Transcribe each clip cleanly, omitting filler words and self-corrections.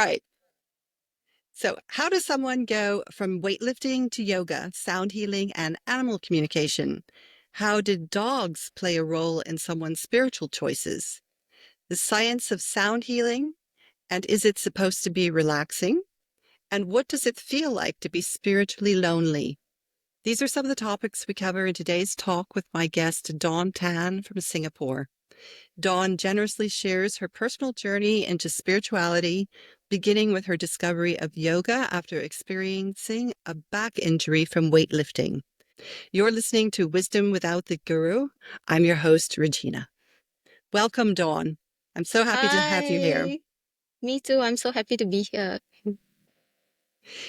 right. So, how does someone go from weightlifting to yoga, sound healing, and animal communication? How did dogs play a role in someone's spiritual choices? The science of sound healing, and is it supposed to be relaxing? And what does it feel like to be spiritually lonely? These are some of the topics we cover in today's talk with my guest, Dawn Tan from Singapore. Dawn generously shares her personal journey into spirituality, beginning with her discovery of yoga after experiencing a back injury from weightlifting. You're listening to Wisdom Without the Guru. I'm your host, Regina. Welcome, Dawn. I'm so happy to have you here. Hi, me too. I'm so happy to be here.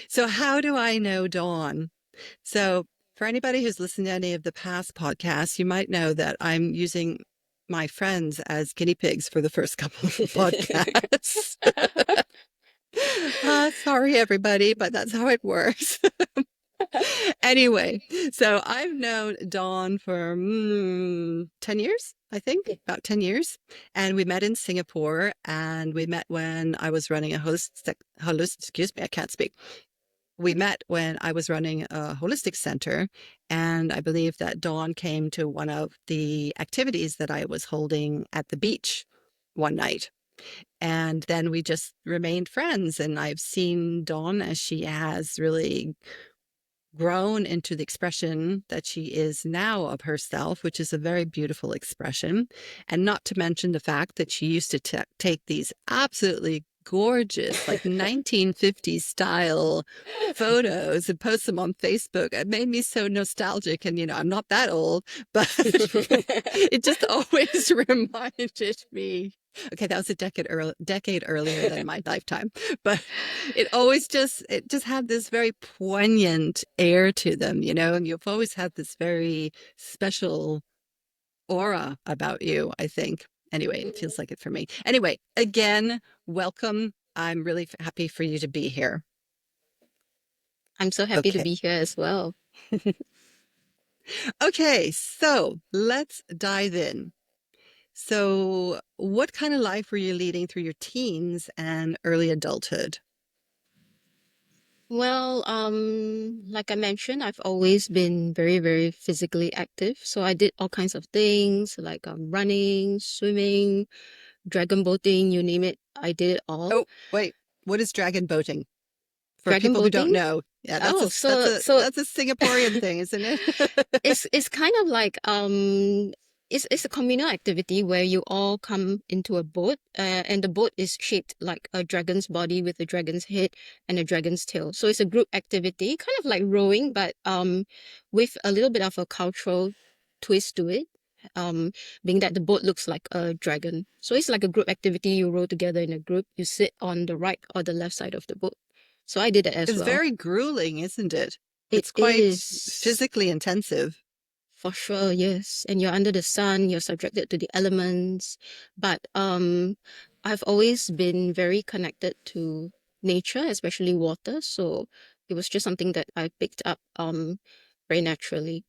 So, how do I know Dawn? So, for anybody who's listened to any of the past podcasts, you might know that I'm using my friends as guinea pigs for the first couple of podcasts. Sorry, everybody, but that's how it works. Anyway, so I've known Dawn for 10 years, I think, about 10 years. And we met in Singapore, and we met when I was running a excuse me, I can't speak. We met when I was running a holistic center, and I believe that Dawn came to one of the activities that I was holding at the beach one night. And then we just remained friends, and I've seen Dawn as she has really grown into the expression that she is now of herself, which is a very beautiful expression. And not to mention the fact that she used to take these absolutely gorgeous, like 1950s style photos and post them on Facebook. It made me so nostalgic. And, I'm not that old, but it just always reminded me. Okay, that was a decade earlier than my lifetime, but it just had this very poignant air to them, and you've always had this very special aura about you, I think. Anyway, it feels like it for me. Anyway, again, welcome. I'm really happy for you to be here. I'm so happy to Okay. be here as well. Okay, so let's dive in. So, what kind of life were you leading through your teens and early adulthood? Well, like I mentioned, I've always been very, very physically active. So I did all kinds of things like running, swimming, dragon boating, you name it. I did it all. Oh, wait, what is dragon boating? For Dragon people who don't boating? know, yeah, that's a Oh, that's so a so that's a Singaporean thing, isn't it? it's kind of like it's a communal activity where you all come into a boat, and the boat is shaped like a dragon's body with a dragon's head and a dragon's tail. So it's a group activity, kind of like rowing, but with a little bit of a cultural twist to it. Um, Being that the boat looks like a dragon. So it's like a group activity. You row together in a group. You sit on the right or the left side of the boat. So I did it as It's well. very grueling, isn't it? It It's quite is. physically intensive. For sure, yes. And you're under the sun, you're subjected to the elements. But I've always been very connected to nature, especially water. So it was just something that I picked up very naturally.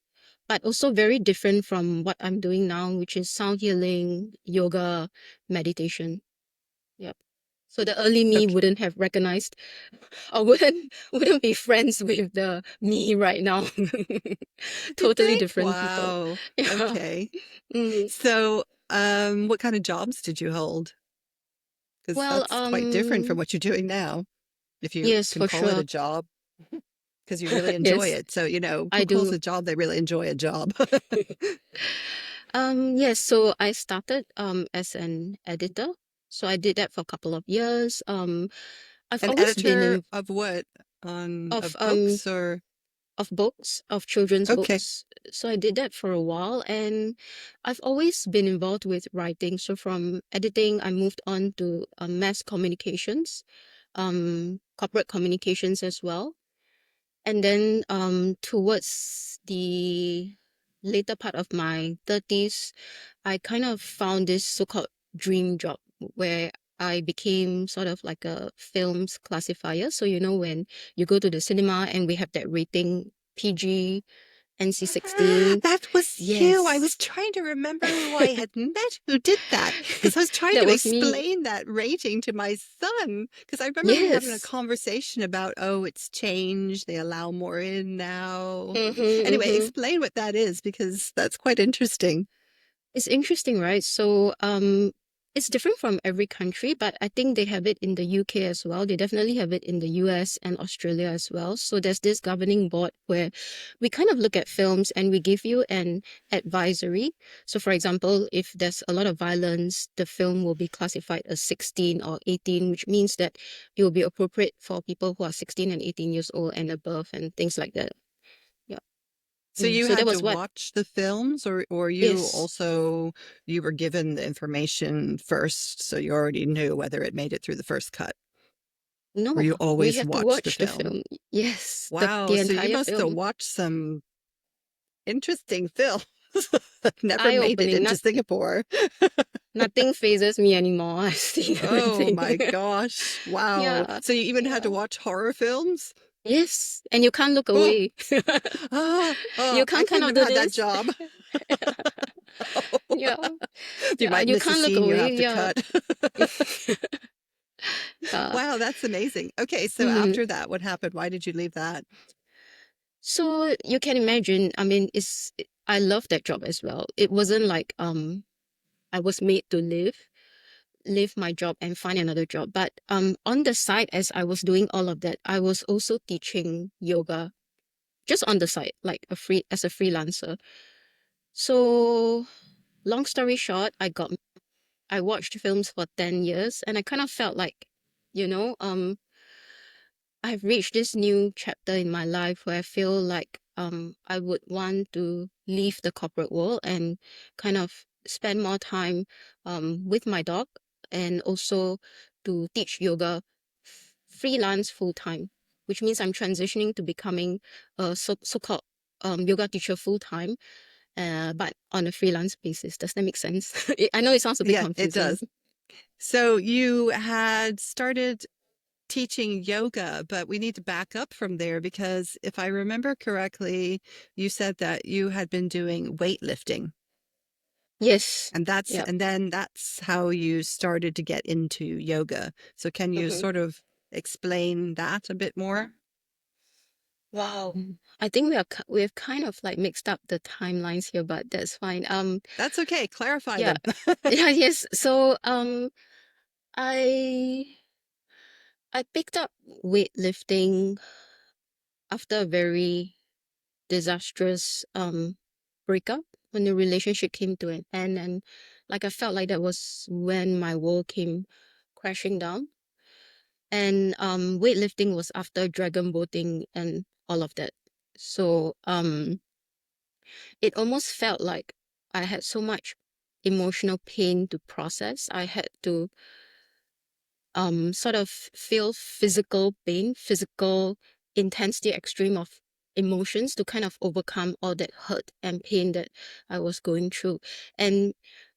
But also very different from what I'm doing now, which is sound healing, yoga, meditation. Yep. So the early me Okay. wouldn't have recognized or wouldn't be friends with the me right now. You Totally think? different people. Wow. Yeah. Okay. Mm. So, what kind of jobs did you hold? Because Well, that's quite different from what you're doing now, if you yes, can for call it a sure. job, because you really enjoy Yes, it. So, I who calls do. a job they really enjoy a job? Yes, so I started as an editor. So I did that for a couple of years. I've An always been editor in of what? On of of books or books, of children's okay. books. So I did that for a while, and I've always been involved with writing. So from editing, I moved on to mass communications, corporate communications as well. And then towards the later part of my 30s, I kind of found this so-called dream job where I became sort of like a films classifier. So, when you go to the cinema and we have that rating PG NC16. That was you. I was Yes. trying to remember who I had met who did that because I was trying That to was me. explain that rating to my son because I remember we having a Yes. conversation about, oh, it's changed. They allow more in now. Mm-hmm, Anyway, mm-hmm. explain what that is because that's quite interesting. It's interesting, right? So, it's different from every country, but I think they have it in the UK as well. They definitely have it in the US and Australia as well. So there's this governing board where we kind of look at films and we give you an advisory. So, for example, if there's a lot of violence, the film will be classified as 16 or 18, which means that it will be appropriate for people who are 16 and 18 years old and above and things like that. Yeah. So you So that had to was what watch the films or you is. also you were given the information first, so you already knew whether it made it through the first cut, or you No, we always have to watched the watch the film. film. Yes, Wow, the so you entire must have film. watched some interesting films that never made it Eye-opening. into Singapore. Nothing phases me anymore. I've seen Oh everything. my gosh. Wow. Yeah, So you even had to yeah. watch horror films? Yes, and you can't look Oh, away. oh, You I can't kind couldn't of have do had that this. job. Yeah, If you yeah. might You miss a can't look scene you away. have to Yeah. cut. Yeah. Wow, that's amazing. Okay, so Mhm. after that, what happened? Why did you leave that? So you can imagine. I mean, I love that job as well. It wasn't like I was made to leave my job and find another job. But on the side, as I was doing all of that, I was also teaching yoga just on the side, like as a freelancer. So long story short, I watched films for 10 years and I kind of felt like, you know, I've reached this new chapter in my life where I feel like I would want to leave the corporate world and kind of spend more time with my dog and also to teach yoga freelance full time, which means I'm transitioning to becoming a so-called yoga teacher full time, but on a freelance basis. Does that make sense? I know it sounds a bit Yeah, it confusing. does. So you had started teaching yoga, but we need to back up from there because if I remember correctly, you said that you had been doing weightlifting. Yes. Yeah. And then that's how you started to get into yoga. So can you Hmm. sort of explain that a bit more? Wow. I think we have kind of like mixed up the timelines here, but that's fine. That's okay. Clarify Yeah. them. Yeah, yes. So I I picked up weightlifting after a very disastrous breakup when the relationship came to an end, and like I felt like that was when my world came crashing down. And weightlifting was after dragon boating and all of that. So it almost felt like I had so much emotional pain to process. I had to sort of feel physical pain, physical intensity, extreme of emotions to kind of overcome all that hurt and pain that I was going through. And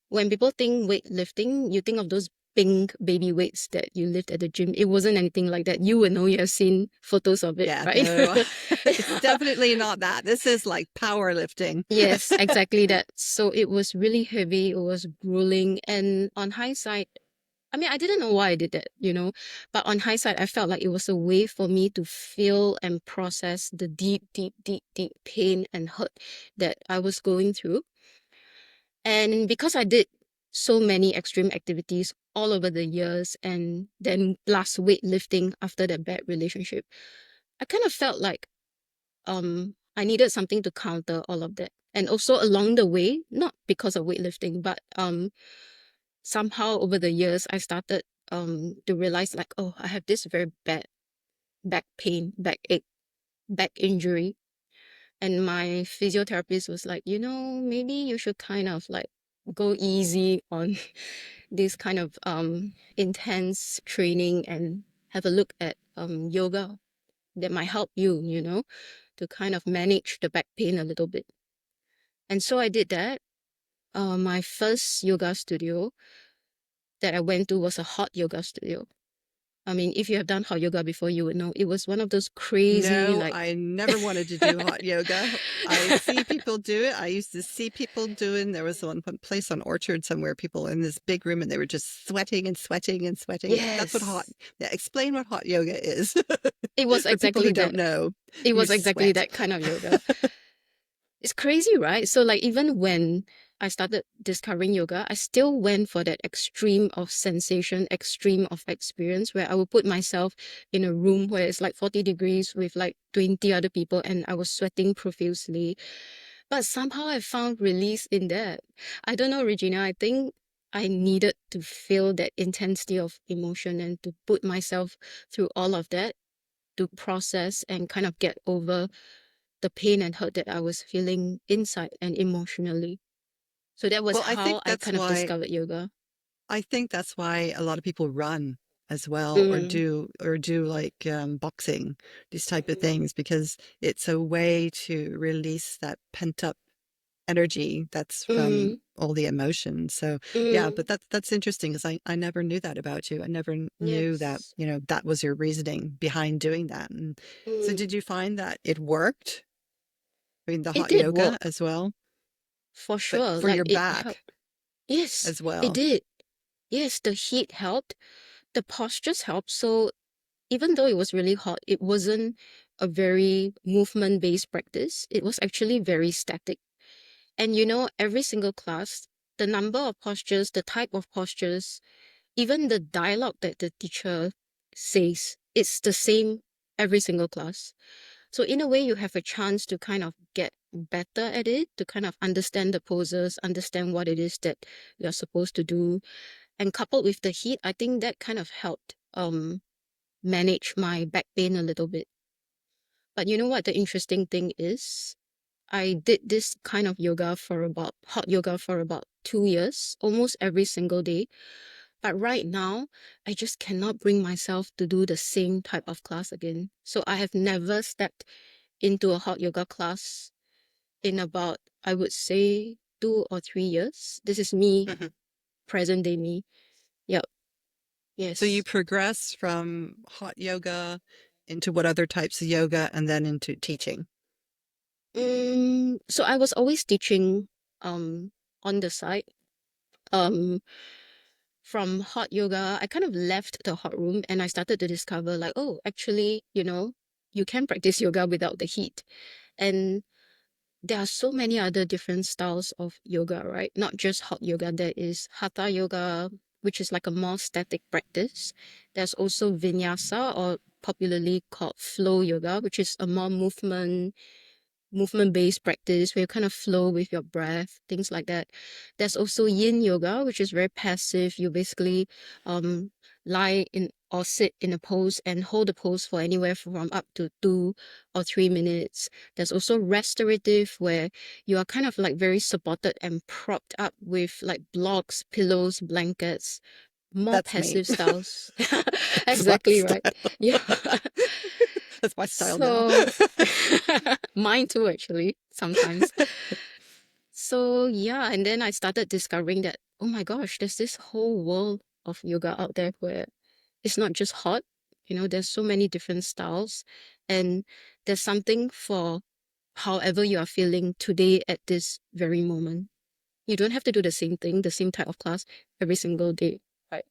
when people think weightlifting, you think of those pink baby weights that you lift at the gym. It wasn't anything like that. You will know, you have seen photos of it, Yeah, right? no, it's definitely not that. This is like powerlifting. Yes, exactly that. So it was really heavy, it was grueling. And on hindsight, I mean, I didn't know why I did that, but on hindsight, I felt like it was a way for me to feel and process the deep, deep, deep, deep pain and hurt that I was going through. And because I did so many extreme activities all over the years and then plus weightlifting after that bad relationship, I kind of felt like I needed something to counter all of that. And also along the way, not because of weightlifting, but somehow over the years I started to realize like, oh, I have this very bad back pain, backache, back injury. And my physiotherapist was like, maybe you should kind of like go easy on this kind of intense training and have a look at yoga that might help you, to kind of manage the back pain a little bit. And so I did that. My first yoga studio that I went to was a hot yoga studio. I mean, if you have done hot yoga before, you would know it was one of those crazy, No, like, I never wanted to do hot yoga. I see people do it. I used to see people doing, there was one place on Orchard somewhere, people in this big room and they were just sweating and sweating and sweating. That's what hot, yes, yeah, explain what hot yoga is it was for people who exactly don't that. know. It You was exactly sweat. that kind of yoga. It's crazy, right? So, like, even when I started discovering yoga, I still went for that extreme of sensation, extreme of experience, where I would put myself in a room where it's like 40 degrees with like 20 other people and I was sweating profusely. But somehow I found release in that. I don't know, Regina, I think I needed to feel that intensity of emotion and to put myself through all of that to process and kind of get over the pain and hurt that I was feeling inside and emotionally. So that was Well, how I kind of discovered yoga. I think that's why a lot of people run as well, Mm, or do like boxing, these type of things, because it's a way to release that pent up energy that's from mm, all the emotions. So yeah, mm, but that's interesting because I never knew that about you. I never knew that, yes. you know, that was your reasoning behind doing that. And so Mm. did you find that it worked? I mean, the It hot did yoga work as well, for but sure. for Like your it back helped. Yes, as it well. did. Yes, the heat helped. The postures helped. So even though it was really hot, it wasn't a very movement based practice. It was actually very static. And every single class, the number of postures, the type of postures, even the dialogue that the teacher says, it's the same every single class. So in a way, you have a chance to kind of get better at it, to kind of understand the poses, understand what it is that you're supposed to do. And coupled with the heat, I think that kind of helped manage my back pain a little bit. But you know what the interesting thing is? I did this kind of hot yoga for about 2 years, almost every single day. But right now, I just cannot bring myself to do the same type of class again. So I have never stepped into a hot yoga class in about, I would say, 2 or 3 years. This is me, Mhm. present day me. Yep. So you Yes. progress from hot yoga into what other types of yoga and then into teaching. So I was always teaching um on the side. Um from hot yoga, I kind of left the hot room and I started to discover like, oh, actually, you can practice yoga without the heat. And there are so many other different styles of yoga, right? Not just hot yoga. There is hatha yoga, which is like a more static practice. There's also vinyasa, or popularly called flow yoga, which is a more movement based practice where you kind of flow with your breath, things like that. There's also yin yoga, which is very passive. You basically um lie in or sit in a pose and hold the pose for anywhere from up to 2 or 3 minutes. There's also restorative, where you are kind of like very supported and propped up with like blocks, pillows, blankets, more That's me. passive styles. That's my Exactly right. style. Yeah. That's my style now. So, mine too, actually, sometimes. So, yeah, and then I started discovering that, oh my gosh, there's this whole world of yoga out there where it's not just hot, there's so many different styles, and there's something for however you are feeling today at this very moment. You don't have to do the same thing, the same type of class every single day, right?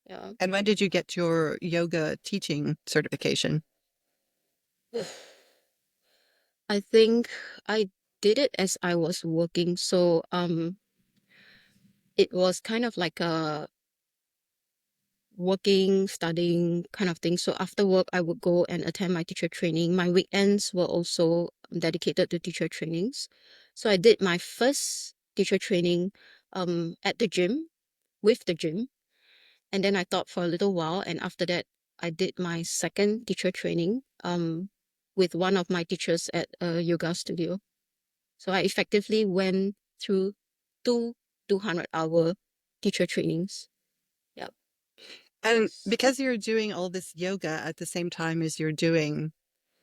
Yeah. And when did you get your yoga teaching certification? I think I did it as I was working. So, it was kind of like a working, studying kind of thing. So after work, I would go and attend my teacher training. My weekends were also dedicated to teacher trainings. So I did my first teacher training at the gym, with the gym. And then I taught for a little while. And after that, I did my second teacher training with one of my teachers at a yoga studio. So I effectively went through two 200-hour teacher trainings. Yep. And Yes. because you're doing all this yoga at the same time as you're doing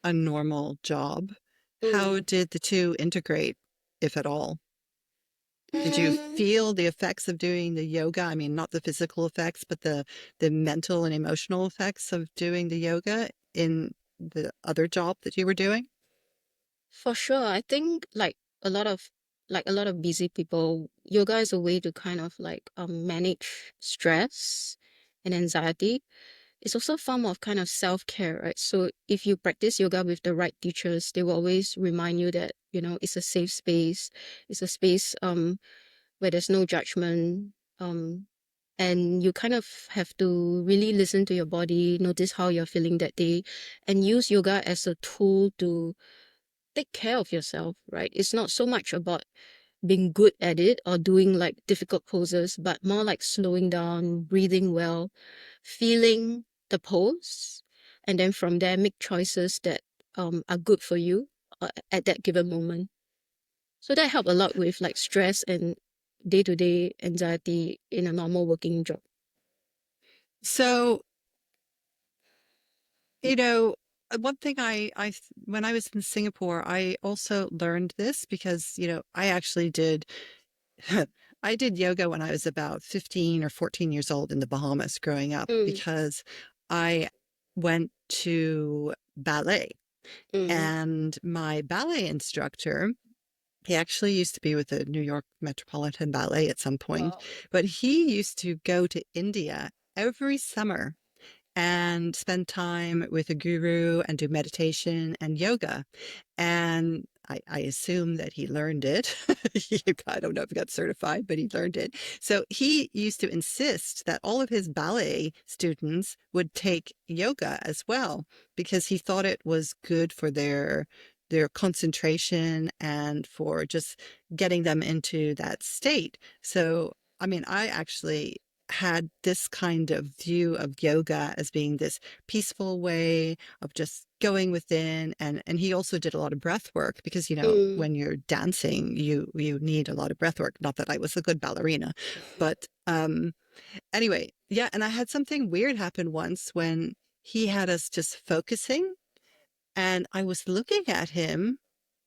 a normal job, how Mm. did the two integrate, if at all? Did you Mm, feel the effects of doing the yoga? I mean, not the physical effects, but the mental and emotional effects of doing the yoga in the other job that you were doing? for sure. I think a lot of busy people, yoga is a way to kind of like manage stress and anxiety. It's also a form of kind of self-care, right? So if you practice yoga with the right teachers, they will always remind you that, it's a safe space. It's a space where there's no judgment. And you kind of have to really listen to your body, notice how you're feeling that day, and use yoga as a tool to take care of yourself, right? It's not so much about being good at it or doing like difficult poses, but more like slowing down, breathing well, feeling the pose, and then from there make choices that are good for you at that given moment. So that helped a lot with like stress and day-to-day anxiety in a normal working job. So, you know, one thing when I was in Singapore, I also learned this because, I actually did I did yoga when I was about 15 or 14 years old in the Bahamas growing up Mm, because I went to ballet mm. and my ballet instructor, he actually used to be with the New York Metropolitan Ballet at some point, Wow. but he used to go to India every summer and spend time with a guru and do meditation and yoga. And I assume that he learned it. I don't know if he got certified, but he learned it. So he used to insist that all of his ballet students would take yoga as well because he thought it was good for their concentration and for just getting them into that state. So, I mean, I actually had this kind of view of yoga as being this peaceful way of just going within, and he also did a lot of breath work because Mm. when you're dancing you need a lot of breath work, not that I was a good ballerina, but anyway, yeah. And I had something weird happen once when he had us just focusing, and I was looking at him,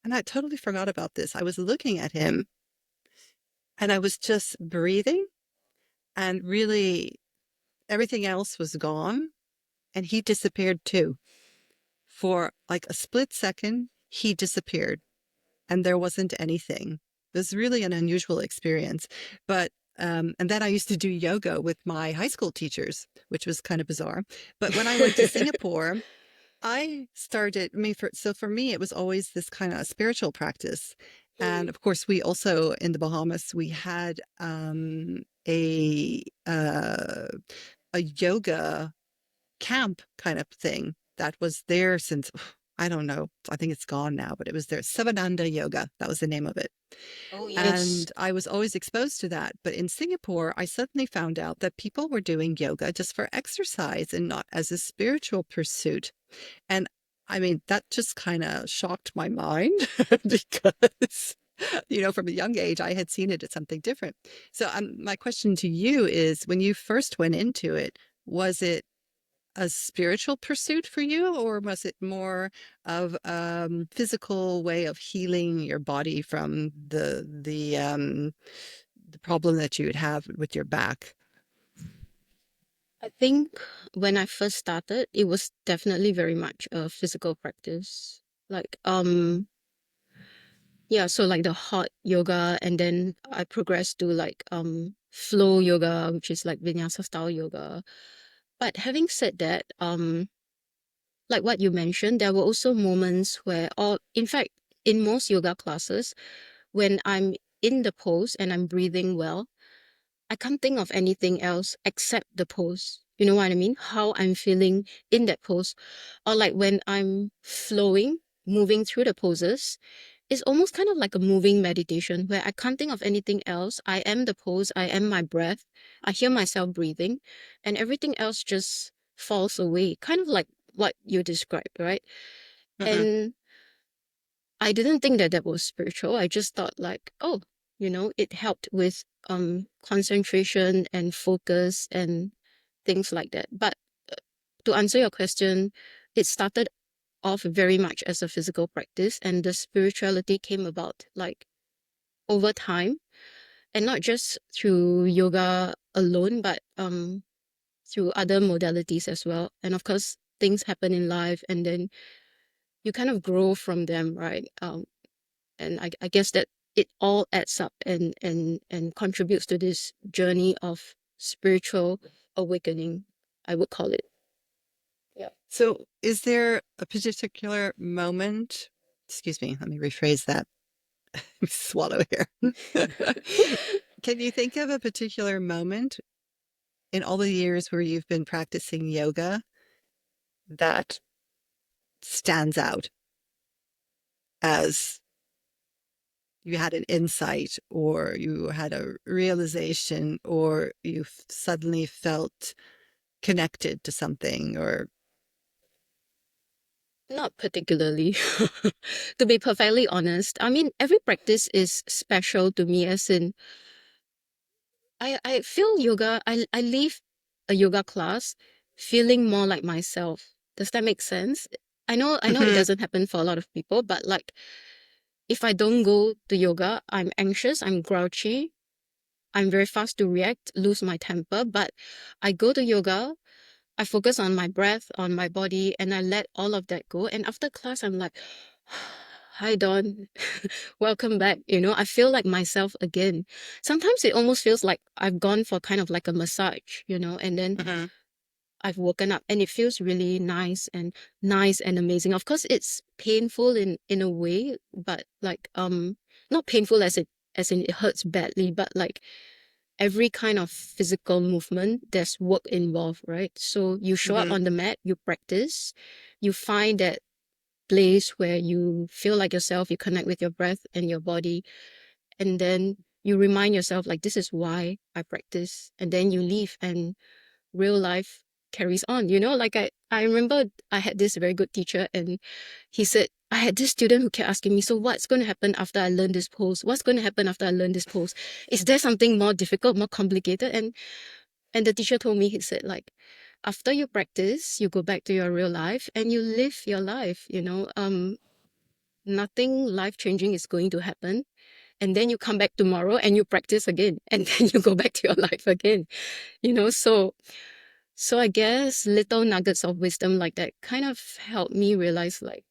and I totally forgot about this. I was looking at him and I was just breathing, and really everything else was gone, and he disappeared too. For like a split second, he disappeared and there wasn't anything. It was really an unusual experience. But and then I used to do yoga with my high school teachers, which was kind of bizarre. But when I went to Singapore, I started, I mean, for me, it was always this kind of spiritual practice. And Mm. of course, we also in the Bahamas, we had a yoga camp kind of thing that was there since, I don't know, I think it's gone now, but it was there. Savananda Yoga, that was the name of it. Oh, yes. And I was always exposed to that. But in Singapore, I suddenly found out that people were doing yoga just for exercise and not as a spiritual pursuit. And I mean, that just kind of shocked my mind because, from a young age, I had seen it as something different. So, my question to you is when you first went into it, was it a spiritual pursuit for you, or was it more of a physical way of healing your body from the problem that you would have with your back? I think when I first started, it was definitely very much a physical practice. Like, yeah, so like the hot yoga, and then I progressed to like flow yoga, which is like vinyasa style yoga. But having said that, like what you mentioned, there were also moments where, or in fact, in most yoga classes, when I'm in the pose and I'm breathing well, I can't think of anything else except the pose. You know what I mean? How I'm feeling in that pose. Or like when I'm flowing, moving through the poses, it's almost kind of like a moving meditation where I can't think of anything else. I am the pose, I am my breath. I hear myself breathing, and everything else just falls away. Kind of like what you described, right? Mm-mm, And I didn't think that that was spiritual. I just thought like, oh, it helped with concentration and focus and things like that. But to answer your question, it started off very much as a physical practice, and the spirituality came about like over time. and not just through yoga alone, but through other modalities as well. And of course, things happen in life, and then you kind of grow from them, right? And I guess that it all adds up and contributes to this journey of spiritual awakening, I would call it. Yeah. So, is there a particular moment? Excuse me, let me rephrase that. Swallow here. Can you think of a particular moment in all the years where you've been practicing yoga that stands out as you had an insight or you had a realization or you suddenly felt connected to something or Not particularly. To be perfectly honest, I mean, every practice is special to me, as in, I feel yoga, I leave a yoga class feeling more like myself. Does that make sense? I know it Mhm, doesn't happen for a lot of people, but like if I don't go to yoga, I'm anxious, I'm grouchy, I'm very fast to react, lose my temper. But I go to yoga, I focus on my breath, on my body, and I let all of that go. And after class, I'm like, hi, Dawn. Welcome back. I feel like myself again. Sometimes it almost feels like I've gone for kind of like a massage, and then mhm, I've woken up and it feels really nice and amazing. Of course, it's painful in a way, but like not painful as in it hurts badly, but like every kind of physical movement, there's work involved, right? So you show up mhm. on the mat, you practice, you find that place where you feel like yourself, you connect with your breath and your body, and then you remind yourself, like, this is why I practice. And then you leave and real life carries on. Like I remember I had this very good teacher, and he said, I had this student who kept asking me, so what's going to happen after I learn this pose? What's going to happen after I learn this pose? Is there something more difficult, more complicated? And the teacher told me, he said, like, after you practice, you go back to your real life and you live your life, nothing life changing is going to happen. And then you come back tomorrow and you practice again, and then you go back to your life again, so I guess little nuggets of wisdom like that kind of helped me realize, like,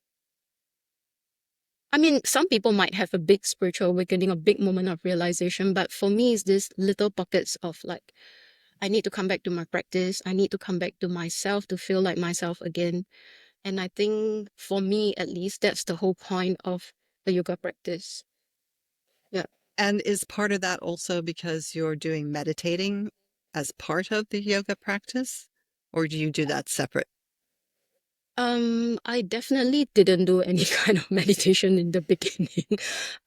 I mean, some people might have a big spiritual awakening, a big moment of realization, but for me, it's this little pockets of like, I need to come back to my practice. I need to come back to myself to feel like myself again. And I think for me, at least, that's the whole point of the yoga practice. Yeah. And is part of that also because you're doing meditating as part of the yoga practice, or do you do that separate? I definitely didn't do any kind of meditation in the beginning.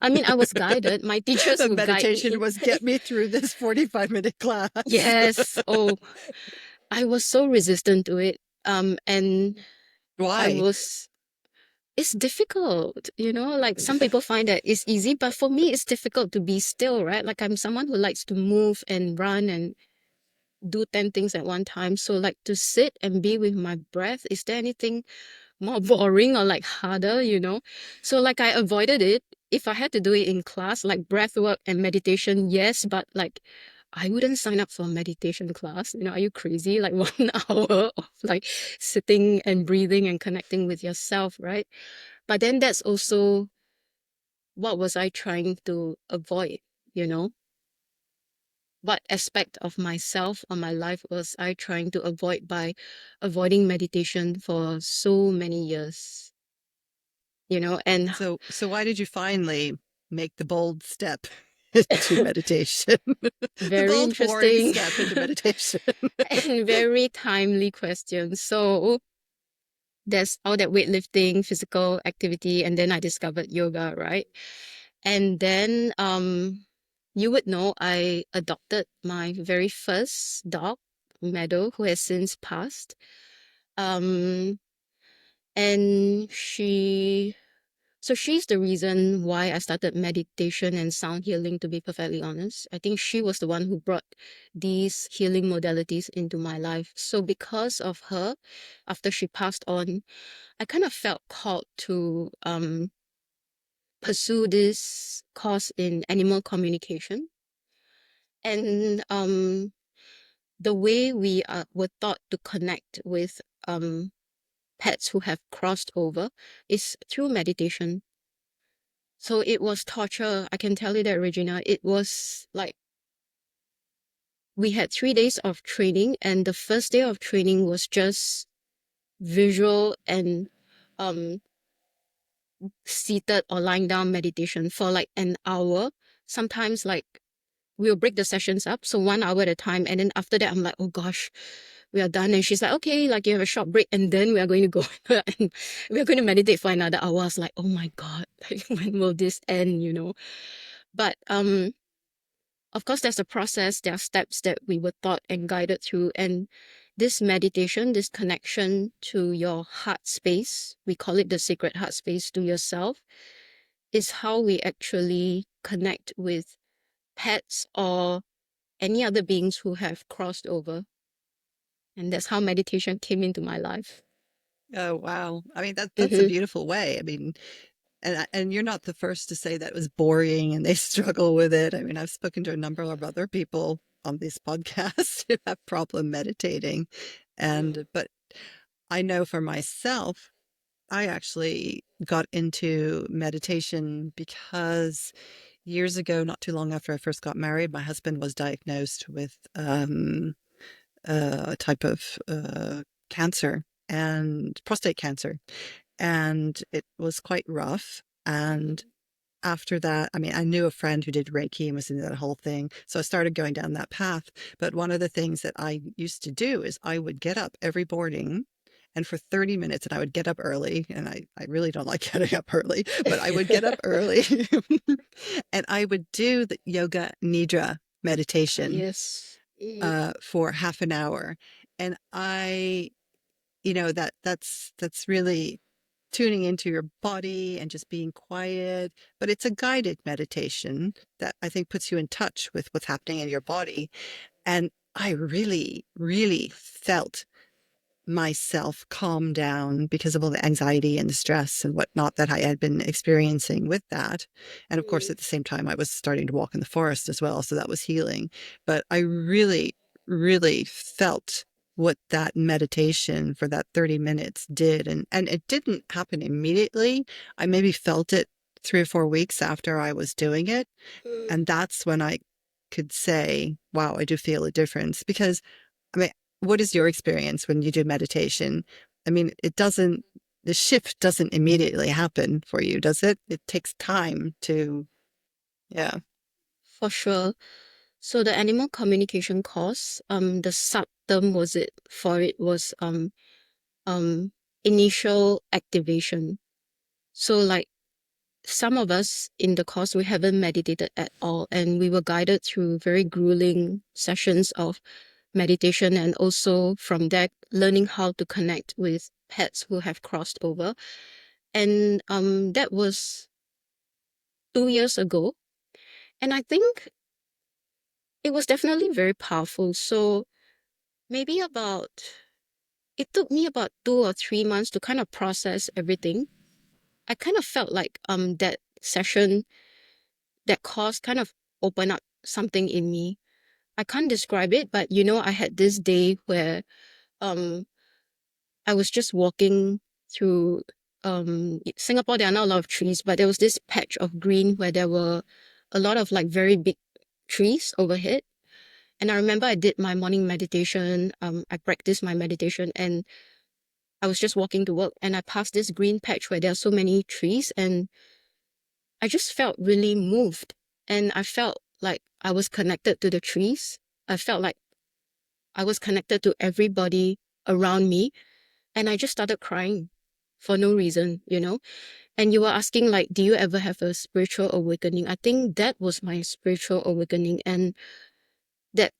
I mean, I was guided. My teachers The would guide meditation me. was get me through this 45-minute class. Yes. Oh, I was so resistant to it. And I Why? was, it's difficult, like some people find that it's easy, but for me, it's difficult to be still, right? Like I'm someone who likes to move and run and do 10 things at one time. So like to sit and be with my breath, is there anything more boring or like harder, So like I avoided it. If I had to do it in class, like breath work and meditation, yes, but like I wouldn't sign up for a meditation class. Are you crazy? Like 1 hour of like sitting and breathing and connecting with yourself, right? But then that's also what was I trying to avoid, you know? What aspect of myself or my life was I trying to avoid by avoiding meditation for so many years, and So why did you finally make the bold step into meditation? The very bold, boring interesting step into meditation. and very timely question. So there's all that weightlifting, physical activity, and then I discovered yoga, right? And then you would know I adopted my very first dog, Meadow, who has since passed. Um, and she's the reason why I started meditation and sound healing, to be perfectly honest. I think she was the one who brought these healing modalities into my life. So because of her, after she passed on, I kind of felt called to pursue this course in animal communication. And the way we were taught to connect with pets who have crossed over is through meditation. So it was torture. I can tell you that, Regina. It was like we had 3 days of training, and the first day of training was just visual and um seated or lying down meditation for like an hour. Sometimes like we'll break the sessions up, so 1 hour at a time, and then after that I'm like, oh gosh, we are done. And she's like, okay, like you have a short break, and then we are going to go and we are going to meditate for another hour. I was like, oh my god, like when will this end? But of course, there's a process, there are steps that we were taught and guided through. And this meditation, this connection to your heart space, we call it the sacred heart space to yourself, is how we actually connect with pets or any other beings who have crossed over. And that's how meditation came into my life. Oh, wow. I mean, that's a Mm-hmm. beautiful way. I mean, and you're not the first to say that it was boring and they struggle with it. I mean, I've spoken to a number of other people on this podcast who have problem meditating. But I know for myself, I actually got into meditation because years ago, not too long after I first got married, my husband was diagnosed with a type of cancer and prostate cancer. And it was quite rough. And after that, I mean, I knew a friend who did Reiki and was into that whole thing. So I started going down that path. But one of the things that I used to do is I would get up every morning and for 30 minutes, and I would get up early. And I really don't like getting up early, but I would get up early and I would do the yoga nidra meditation Yes. Mm. for half an hour. And that's really tuning into your body and just being quiet, but it's a guided meditation that I think puts you in touch with what's happening in your body. And I really, really felt myself calm down because of all the anxiety and the stress and whatnot that I had been experiencing with that. And of course, Mm. at the same time, I was starting to walk in the forest as well. So that was healing. But I really, really felt what that meditation for that 30 minutes did. And it didn't happen immediately. I maybe felt it 3 or 4 weeks after I was doing it. Mm. And that's when I could say, wow, I do feel a difference. Because I mean, what is your experience when you do meditation? I mean, the shift doesn't immediately happen for you, does it? It takes time to, yeah. For sure. So the animal communication course, the sub term was it for it was um initial activation. So like some of us in the course we haven't meditated at all, and we were guided through very grueling sessions of meditation, and also from that learning how to connect with pets who have crossed over. And that was 2 years ago, and I think it was definitely very powerful. So maybe about it took me about 2 or 3 months to kind of process everything. I kind of felt like that session, that course kind of opened up something in me. I can't describe it, but I had this day where um I was just walking through Singapore. There are not a lot of trees, but there was this patch of green where there were a lot of like very big trees overhead. And I remember I did my morning meditation. I practiced my meditation, and I was just walking to work, and I passed this green patch where there are so many trees, and I just felt really moved. And I felt like I was connected to the trees. I felt like I was connected to everybody around me. And I just started crying for no reason. And you were asking, like, do you ever have a spiritual awakening? I think that was my spiritual awakening. And that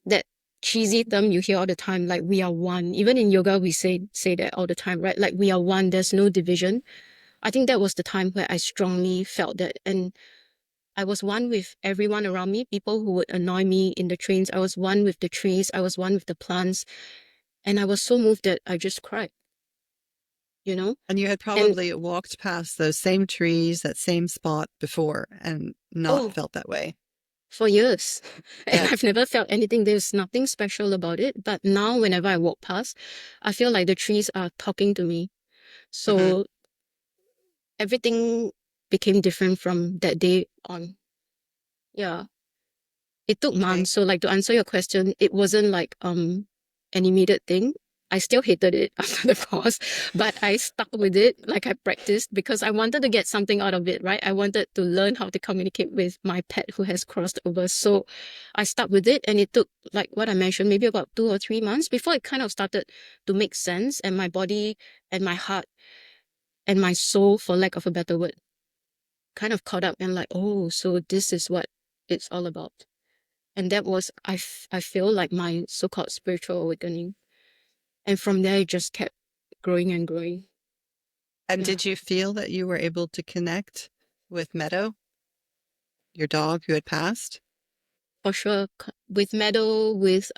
cheesy term you hear all the time, like we are one. Even in yoga, we say that all the time, right? Like we are one, there's no division. I think that was the time where I strongly felt that. And I was one with everyone around me, people who would annoy me in the trains. I was one with the trees. I was one with the plants. And I was so moved that I just cried, you know? And you had And probably walked past those same trees, that same spot before and not oh, felt that way. for years. And Yeah. I've never felt anything. There's nothing special about it. But now, whenever I walk past, I feel like the trees are talking to me. Hmm. So everything became different from that day on. Yeah. It took Okay. months. So like to answer your question, it wasn't like an immediate thing. I still hated it after the course, but I stuck with it. Like I practiced because I wanted to get something out of it, right? I wanted to learn how to communicate with my pet who has crossed over. So I stuck with it, and it took, like what I mentioned, maybe about 2 or 3 months before it kind of started to make sense, and my body and my heart and my soul, for lack of a better word, kind of caught up and like, oh, so this is what it's all about. And that was, I feel like my so-called spiritual awakening. And from there, it just kept growing and growing. And Yeah, did you feel that you were able to connect with Meadow, your dog who had passed? for sure. With Meadow, with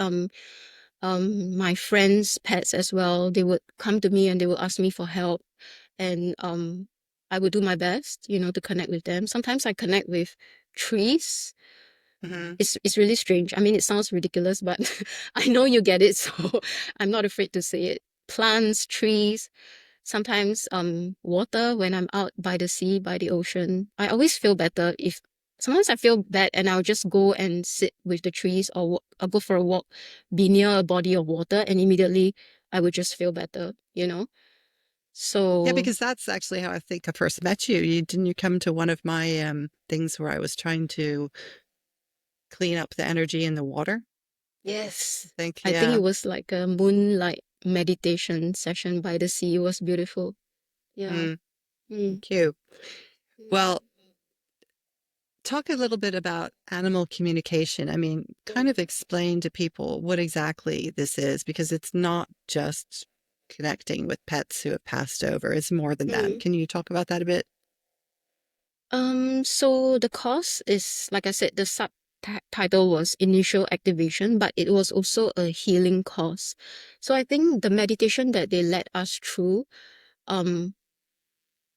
my friends' pets as well, they would come to me and they would ask me for help. And I would do my best, to connect with them. Sometimes I connect with trees. Hmm. It's really strange. I mean, it sounds ridiculous, but I know you get it, so I'm not afraid to say it. Plants, trees, sometimes water when I'm out by the sea, by the ocean. I always feel better if sometimes I feel bad and I'll just go and sit with the trees or go for a walk, be near a body of water, and immediately I would just feel better, you know? Yeah, So because that's actually how I think I first met you. Didn't you come to one of my things where I was trying to clean up the energy in the water? I yes, think, I think it yeah. was like a moonlight meditation session by the sea. It was beautiful. Yeah. Mm, Mm. thank you. Mm. Well, talk a little bit about animal communication. I mean, kind of explain to people what exactly this is, because it's not just connecting with pets who have passed over. It's more than that. Mm. Can you talk about that a bit? So the course is, like I said, the subtitle was initial activation, but it was also a healing course. So I think the meditation that they led us through, um,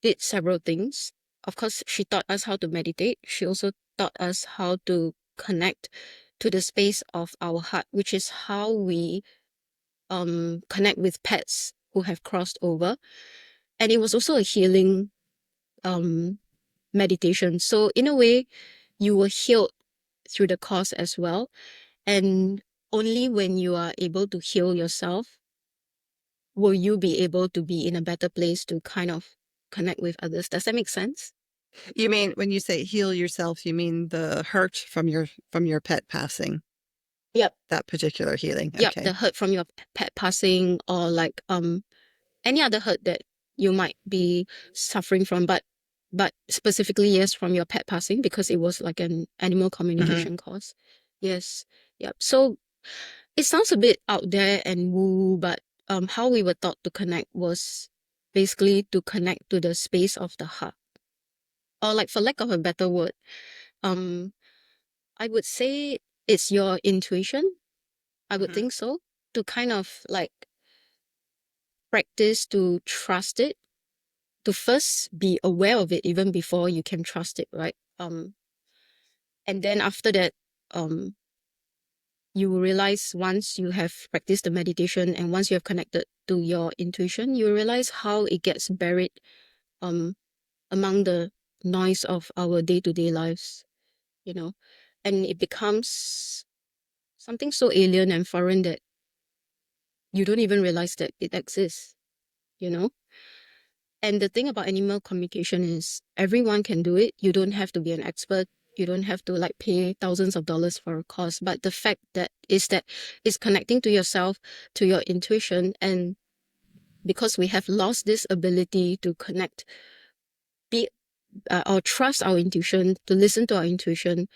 did several things. Of course, she taught us how to meditate. She also taught us how to connect to the space of our heart, which is how we connect with pets who have crossed over. And it was also a healing um meditation. So in a way, you were healed through the course as well. And only when you are able to heal yourself will you be able to be in a better place to kind of connect with others. Does that make sense? You mean when you say heal yourself, you mean the hurt from your pet passing, Yep. that particular healing. Yep. Okay. The hurt from your pet passing, or like any other hurt that you might be suffering from, but specifically, yes, from your pet passing, because it was like an animal Hmm. communication course. Yes. Yep. So it sounds a bit out there and woo, but how we were taught to connect was basically to connect to the space of the heart. Or like, for lack of a better word, um I would say it's your intuition. I would Hmm. think so. To kind of like practice to trust it, to first be aware of it even before you can trust it, right? And then after that, um you will realize, once you have practiced the meditation and once you have connected to your intuition, you realize how it gets buried um among the noise of our day-to-day lives, you know, and it becomes something so alien and foreign that you don't even realize that it exists, you know. And the thing about animal communication is everyone can do it. You don't have to be an expert. You don't have to like pay thousands of dollars for a course. But the fact that it's connecting to yourself, to your intuition. And because we have lost this ability to connect, be or trust our intuition, to listen to our intuition.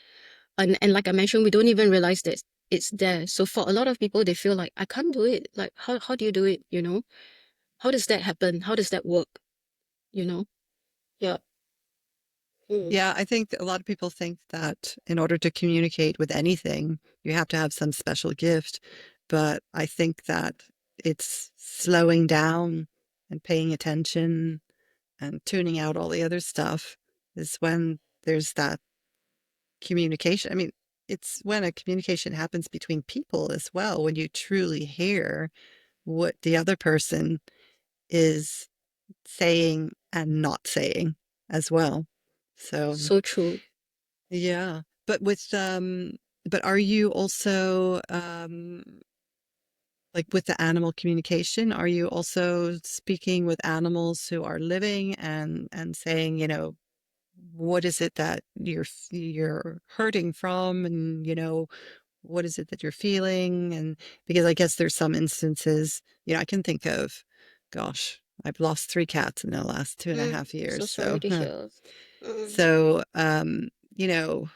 And like I mentioned, we don't even realize that it's there. So for a lot of people, they feel like, I can't do it. Like, how do you do it? You know, how does that happen? How does that work? You know? Yeah. Mm. Yeah, I think a lot of people think that in order to communicate with anything, you have to have some special gift. But I think that it's slowing down and paying attention and tuning out all the other stuff is when there's that communication. I mean, it's when a communication happens between people as well, when you truly hear what the other person is saying and not saying as well. So, So true. yeah. But are you also like with the animal communication, are you also speaking with animals who are living and saying, what is it that you're hurting from, and what is it that you're feeling? And because I guess there's some instances, I can think of, gosh, I've lost three cats in the last two and a Mm, half so years. sorry So, to hear. Mm, so, you know,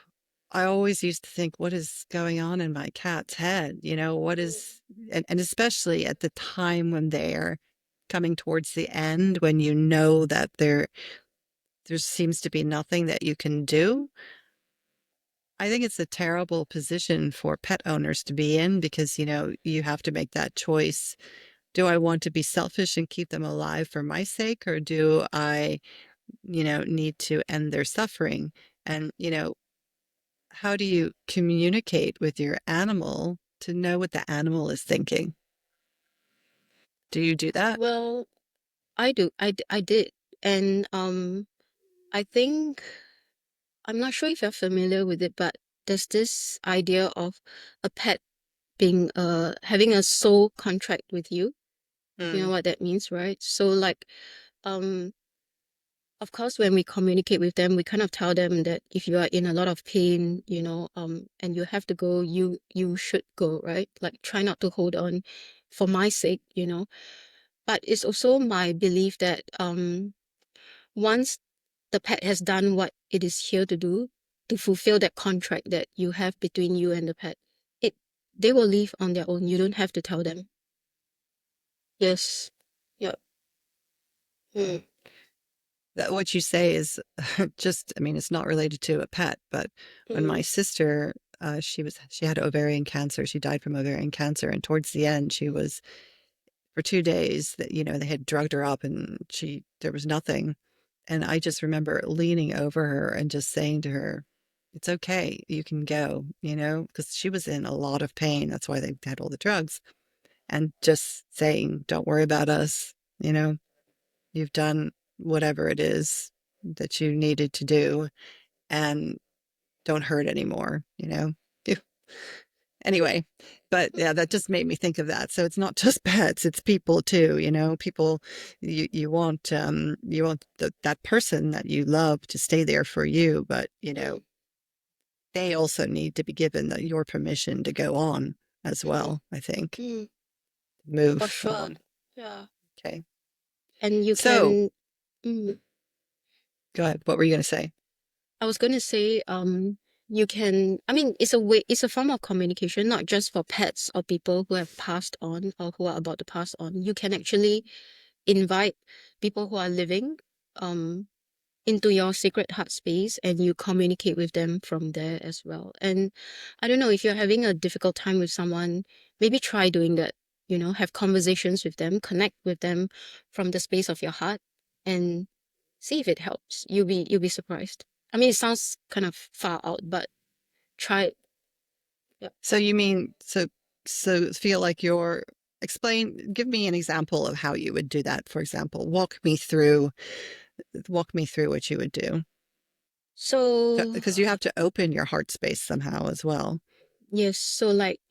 I always used to think, what is going on in my cat's head? What mm, is, and especially at the time when they're coming towards the end, when you know that there seems to be nothing that you can do. I think it's a terrible position for pet owners to be in because, you have to make that choice. Do I want to be selfish and keep them alive for my sake, or do I, need to end their suffering? And, how do you communicate with your animal to know what the animal is thinking? Do you do that? well, I do. I did. And I think I'm not sure if you're familiar with it, but there's this idea of a pet being having a soul contract with you. You know Mm, what that means, right? So like um of course when we communicate with them, we kind of tell them that if you are in a lot of pain, and you have to go, you should go, right? Like try not to hold on for my sake. But it's also my belief that once the pet has done what it is here to do, to fulfill that contract that you have between you and the pet, it they will leave on their own. You don't have to tell them. Yes. Yeah. Mm, that what you say is just, I mean, it's not related to a pet, but when my mm, sister, she had ovarian cancer. She died from ovarian cancer, and towards the end, she was for 2 days that they had drugged her up, and there was nothing. And I just remember leaning over her and just saying to her, "It's okay, you can go," because she was in a lot of pain. That's why they had all the drugs, and just saying, "Don't worry about us," you know. You've done whatever it is that you needed to do, and don't hurt anymore. Anyway, but yeah, that just made me think of that. So it's not just pets, it's people too. People, you want that person that you love to stay there for you, but mm, they also need to be given your permission to go on as mm, well, I think. mm, for Move sure. on. Yeah. Okay. And you So can mm, go ahead. What were you going to say? I was going to say, you can, I mean, it's a way, it's a form of communication, not just for pets or people who have passed on or who are about to pass on. You can actually invite people who are living, um, into your sacred heart space and you communicate with them from there as well. And I don't know if you're having a difficult time with someone, maybe try doing that, have conversations with them, connect with them from the space of your heart and see if it helps. You'll be surprised. I mean, it sounds kind of far out, but try it. Yeah. So you mean so feel like give me an example of how you would do that, for example. Walk me through what you would do. So Because you have to open your heart space somehow as well. yes, so like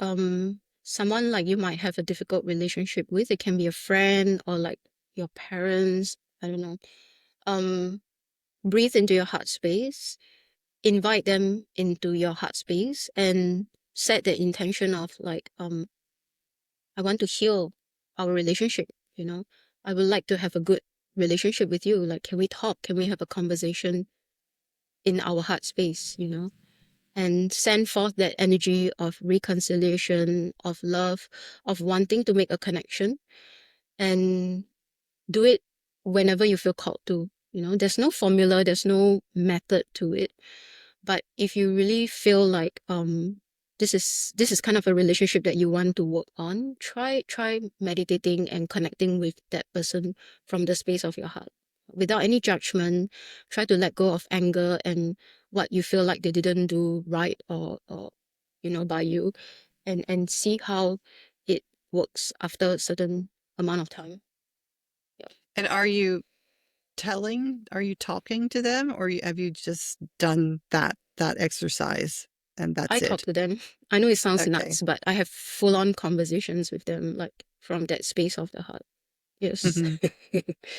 someone like you might have a difficult relationship with. It can be a friend or like your parents. I don't know. Um, breathe into your heart space, invite them into your heart space, and set the intention of like I want to heal our relationship. You know, I would like to have a good relationship with you. Like, can we talk? Can we have a conversation in our heart space? And send forth that energy of reconciliation, of love, of wanting to make a connection and do it whenever you feel called to. There's no formula, there's no method to it. But if you really feel like this is kind of a relationship that you want to work on, try meditating and connecting with that person from the space of your heart. Without any judgment, try to let go of anger and what you feel like they didn't do right or by you, and see how it works after a certain amount of time. Yeah. And are you talking to them, or have you just done that exercise and I that's talk it? to them. I know it sounds Okay. nuts, but I have full on conversations with them, like from that space of the heart. Yes. Hmm.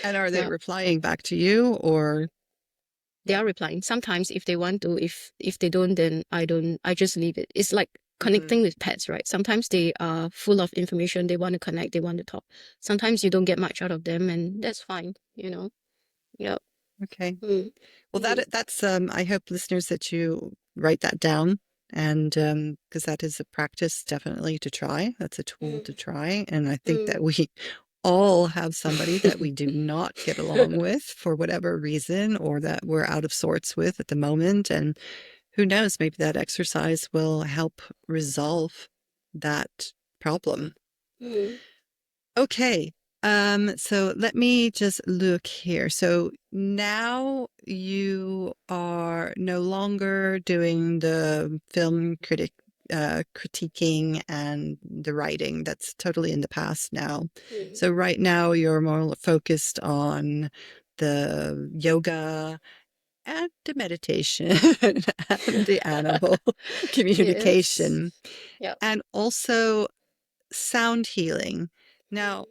And are they Yeah. replying back to you, or They are replying. Sometimes if they want to, if they don't, then I don't, I just leave it. It's like Mhm. connecting with pets, right? Sometimes they are full of information, they want to connect, they want to talk. Sometimes you don't get much out of them, and that's fine. Yeah. Okay. Mm. Well, Mm. that's I hope listeners that you write that down, and because that is a practice definitely to try. That's a tool Mm. to try, and I think Mm. that we all have somebody that we do not get along with for whatever reason, or that we're out of sorts with at the moment. And who knows, maybe that exercise will help resolve that problem. Mm. Okay. So let me just look here. So now you are no longer doing the critiquing and the writing. That's totally in the past now. Mm. So right now you're more focused on the yoga and the meditation and the animal Yes. communication Yeah. and also sound healing. Now,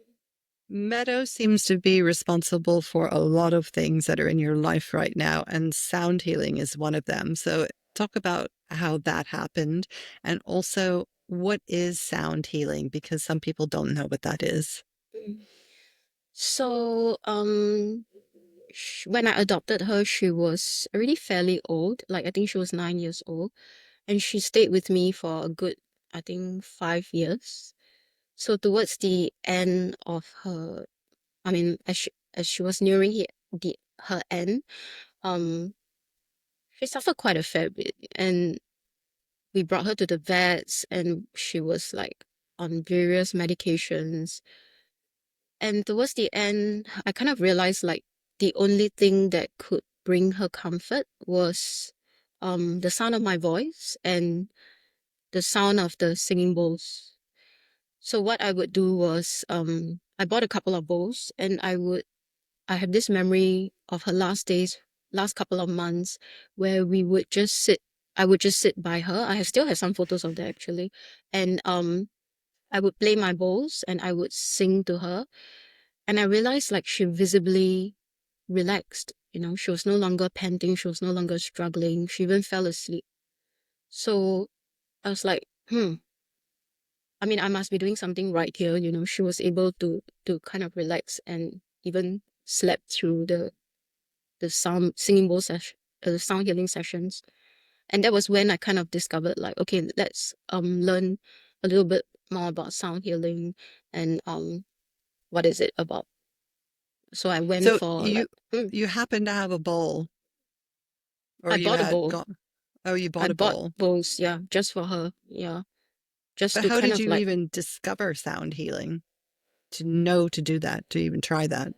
Meadow seems to be responsible for a lot of things that are in your life right now, and sound healing is one of them. So, talk about how that happened and also what is sound healing, because some people don't know what that is. Mm. So, when I adopted her, she was already fairly old. Like, I think she was 9 years old. And she stayed with me for a good, I think, 5 years. So, towards the end of her, I mean, as she was nearing her end, um, she suffered quite a fair bit. And we brought her to the vets, and she was like on various medications. And towards the end, I kind of realized like the only thing that could bring her comfort was the sound of my voice and the sound of the singing bowls. So what I would do was I bought a couple of bowls, and I have this memory of her last days, last couple of months, where we would just sit I would just sit by her. Still have some photos of that actually. And I would play my bowls and I would sing to her. And I realized like she visibly relaxed. She was no longer panting, she was no longer struggling, she even fell asleep. So I was like, I mean, I must be doing something right here. She was able to kind of relax and even slept through the sound singing bowl session, the sound healing sessions. And that was when I kind of discovered like, okay, let's learn a little bit more about sound healing and what is it about. So I went So, for you like, you happen to have a bowl, or I you bought a had bowl. gone, oh, you I bought a bought bowl. bowls, yeah, just for her. Yeah. Just But to how kind did of you like, even discover sound healing, to know to do that, to even try that?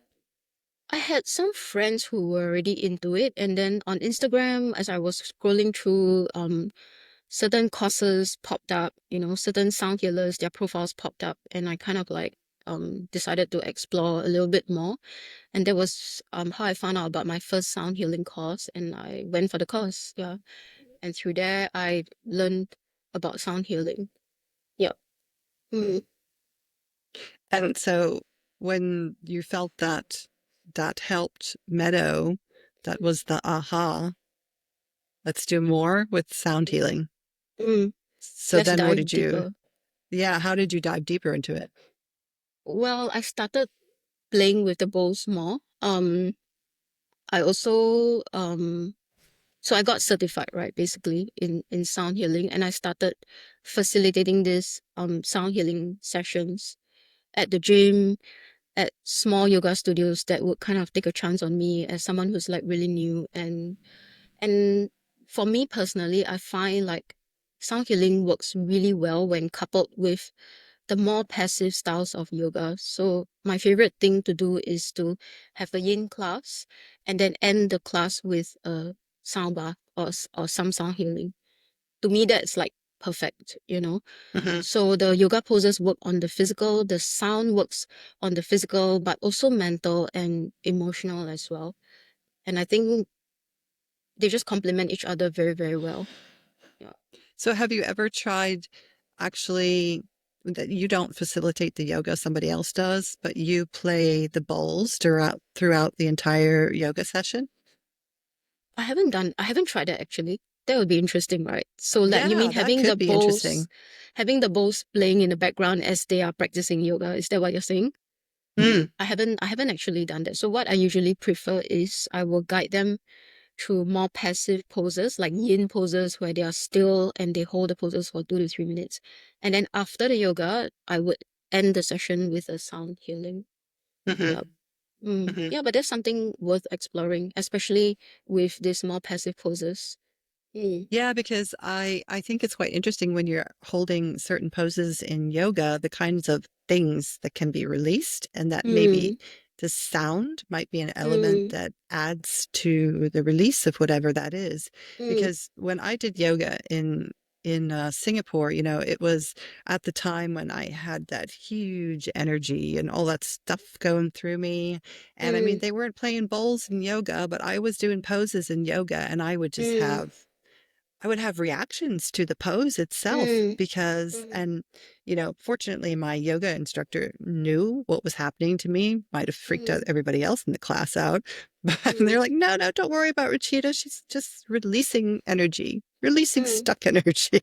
I had some friends who were already into it. And then on Instagram, as I was scrolling through, certain courses popped up, certain sound healers, their profiles popped up. And I kind of like, decided to explore a little bit more. And that was, how I found out about my first sound healing course. And I went for the course. Yeah. And through there, I learned about sound healing. Yeah. Mm. And so when you felt that that helped Meadow, that was the aha, let's do more with sound healing. Mm. So Let's then what dive did you, deeper. yeah, how did you dive deeper into it? Well, I started playing with the bowls more. I also so I got certified, right, basically in sound healing, and I started facilitating this sound healing sessions at the gym, at small yoga studios that would kind of take a chance on me as someone who's like really new. And for me personally, I find like sound healing works really well when coupled with the more passive styles of yoga. So my favorite thing to do is to have a yin class and then end the class with a sound bath or some sound healing. To me, that's like perfect, you know. Hmm. So the yoga poses work on the physical, the sound works on the physical, but also mental and emotional as well. And I think they just complement each other very, very well. Yeah. So have you ever tried actually that you don't facilitate the yoga, somebody else does, but you play the bowls throughout the entire yoga session? I haven't tried that actually. That would be interesting, right? So like you Yeah, mean that could be interesting. having the bowls playing in the background as they are practicing yoga. Is that what you're saying? Mm, I haven't actually done that. So what I usually prefer is I will guide them through more passive poses, like yin poses where they are still and they hold the poses for 2 to 3 minutes. And then after the yoga, I would end the session with a sound healing. hmm. Yeah. Mm. Hmm. Yeah, but that's something worth exploring, especially with these more passive poses. Mm. Yeah, because I think it's quite interesting when you're holding certain poses in yoga, the kinds of things that can be released, and that maybe Mm. the sound might be an element Mm. that adds to the release of whatever that is. Mm. Because when I did yoga in Singapore, it was at the time when I had that huge energy and all that stuff going through me. And I mean, Mm. they weren't playing bowls in yoga, but I was doing poses in yoga, and Mm. I would have reactions to the pose itself Mm. because, Mm. and, fortunately, my yoga instructor knew what was happening to me, might have freaked out Mm. everybody else in the class out. But Mm. they're like, no, no, don't worry about Rachita. She's just releasing energy, releasing Mm. stuck energy.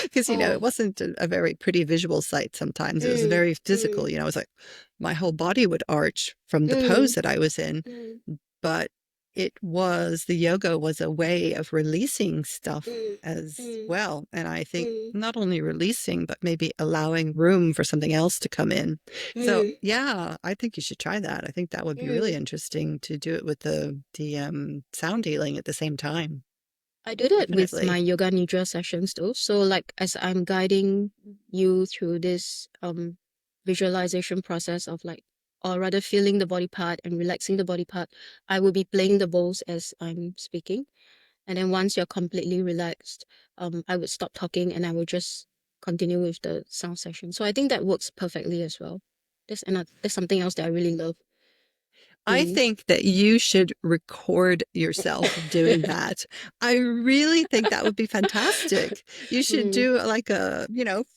Because, it Oh. wasn't a very pretty visual sight sometimes. It was Mm. very physical. Mm. It was like my whole body would arch from the pose Mm. that I was in, Mm. but the yoga was a way of releasing stuff Mm. as Mm. well. And I think Mm. not only releasing, but maybe allowing room for something else to come in. So Mm. yeah, I think you should try that. I think that would be really Mm. interesting to do it with the sound healing at the same time. I do that with my Definitely. yoga nidra sessions though. So like as I'm guiding you through this visualization process of like or rather feeling the body part and relaxing the body part, I will be playing the bowls as I'm speaking. And then once you're completely relaxed, I would stop talking and I will just continue with the sound session. So I think that works perfectly as well. That's something else that I really love. I Mm. think that you should record yourself doing that. I really think that would be fantastic. You should Mm. do like a,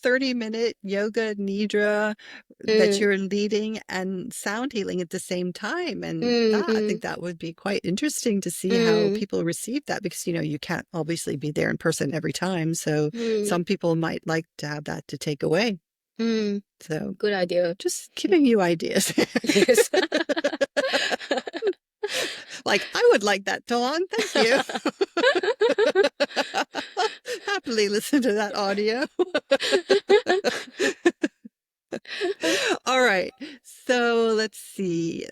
30-minute yoga nidra that Mm. you're leading and sound healing at the same time. And Mm. I Mm. think that would be quite interesting to see how Mm. people receive that because, you can't obviously be there in person every time. So Mm. some people might like to have that to take away. Mm. So Good idea. just giving you ideas. Yes. Like, I would like that, Dawn. Thank you. Happily listen to that audio. All right. So let's see.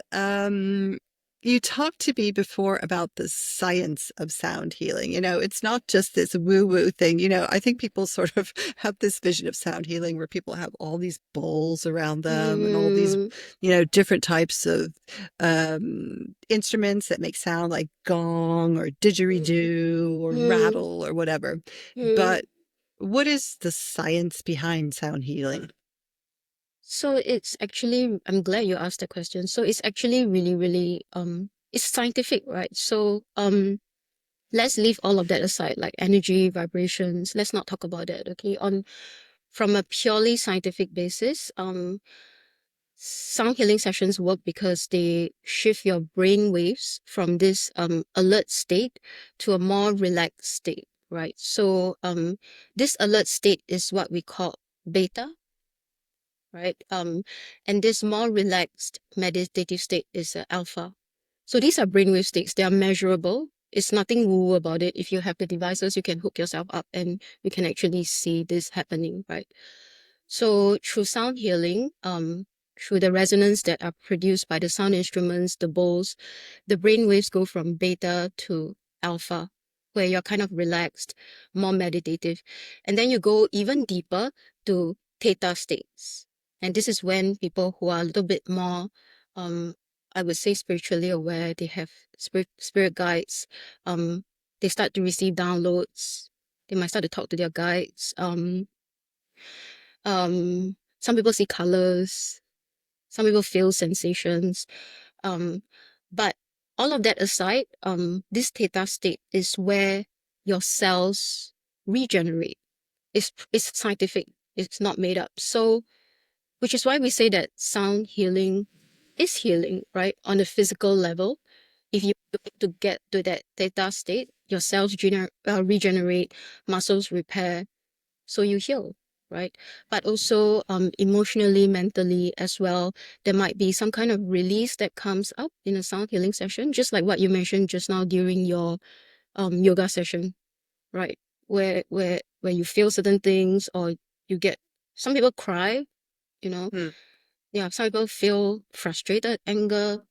You talked to me before about the science of sound healing. It's not just this woo-woo thing. I think people sort of have this vision of sound healing where people have all these bowls around them and all these, Mm. different types of instruments that make sound like gong or didgeridoo or Mm. rattle or whatever. Mm. But what is the science behind sound healing? So it's actually, I'm glad you asked the question. So it's actually really, really, it's scientific, right? So, let's leave all of that aside, like energy, vibrations. Let's not talk about that, okay? From a purely scientific basis, sound healing sessions work because they shift your brain waves from this alert state to a more relaxed state, right? So this alert state is what we call beta, right? And this more relaxed meditative state is alpha. So these are brainwave states. They are measurable. It's nothing woo about it. If you have the devices, you can hook yourself up and you can actually see this happening, right? So through sound healing, through the resonance that are produced by the sound instruments, the bowls, the brain waves go from beta to alpha, where you're kind of relaxed, more meditative. And then you go even deeper to theta states. And this is when people who are a little bit more, um, I would say spiritually aware, they have spirit guides, they start to receive downloads. They might start to talk to their guides. Some people see colors. Some people feel sensations. Um, but all of that aside, this theta state is where your cells regenerate. It's scientific. It's not made up. So, which is why we say that sound healing is healing, right? On a physical level, if you to get to that theta state, your cells regenerate, muscles repair, so you heal, right? But also emotionally, mentally as well, there might be some kind of release that comes up in a sound healing session, just like what you mentioned just now during your yoga session, right? Where you feel certain things, or you get, some people cry, you know. Hmm. Yeah, some people feel frustrated, anger.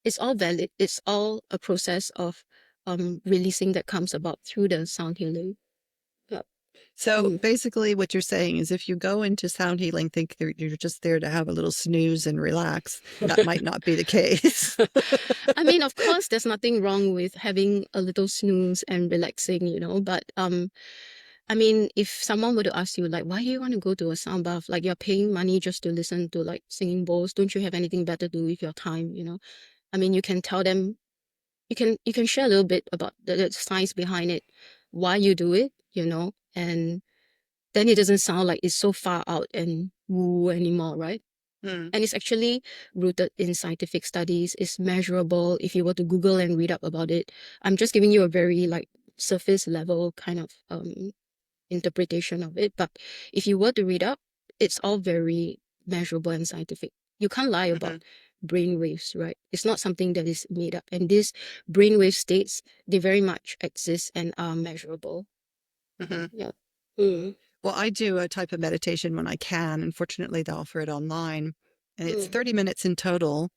It's all valid. It's all a process of releasing that comes about through the sound healing. Yeah. So Mm. basically, what you're saying is if you go into sound healing, think you're just there to have a little snooze and relax, that might not be the case. I mean, of course, there's nothing wrong with having a little snooze and relaxing, but I mean, if someone were to ask you, like, why do you want to go to a sound bath? Like, you're paying money just to listen to like singing bowls. Don't you have anything better to do with your time? I mean, you can tell them, you can share a little bit about the science behind it, why you do it, and then it doesn't sound like it's so far out and woo anymore, right? Hmm. And it's actually rooted in scientific studies. It's measurable. If you were to Google and read up about it, I'm just giving you a very like surface level kind of interpretation of it. But if you were to read up, it's all very measurable and scientific. You can't lie Hmm. about brain waves, right? It's not something that is made up. And these brainwave states, they very much exist and are measurable. Hmm. Yeah. Mm, Well, I do a type of meditation when I can. Unfortunately, they offer it online, and it's mm, 30 minutes in total.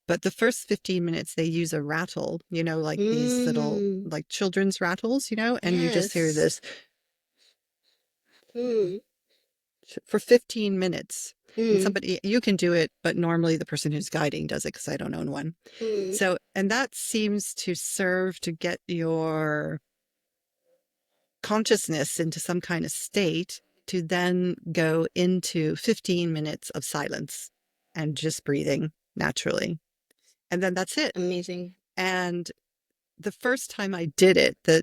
But the first 15 minutes, they use a rattle, like these little, mm. like children's rattles, and you just hear Yes. this Mm, for 15 minutes. And mm, somebody, you can do it, but normally the person who's guiding does it because I don't own one. mm, So, and that seems to serve to get your consciousness into some kind of state to then go into 15 minutes of silence and just breathing naturally. And then that's it. amazing. And the first time I did it, the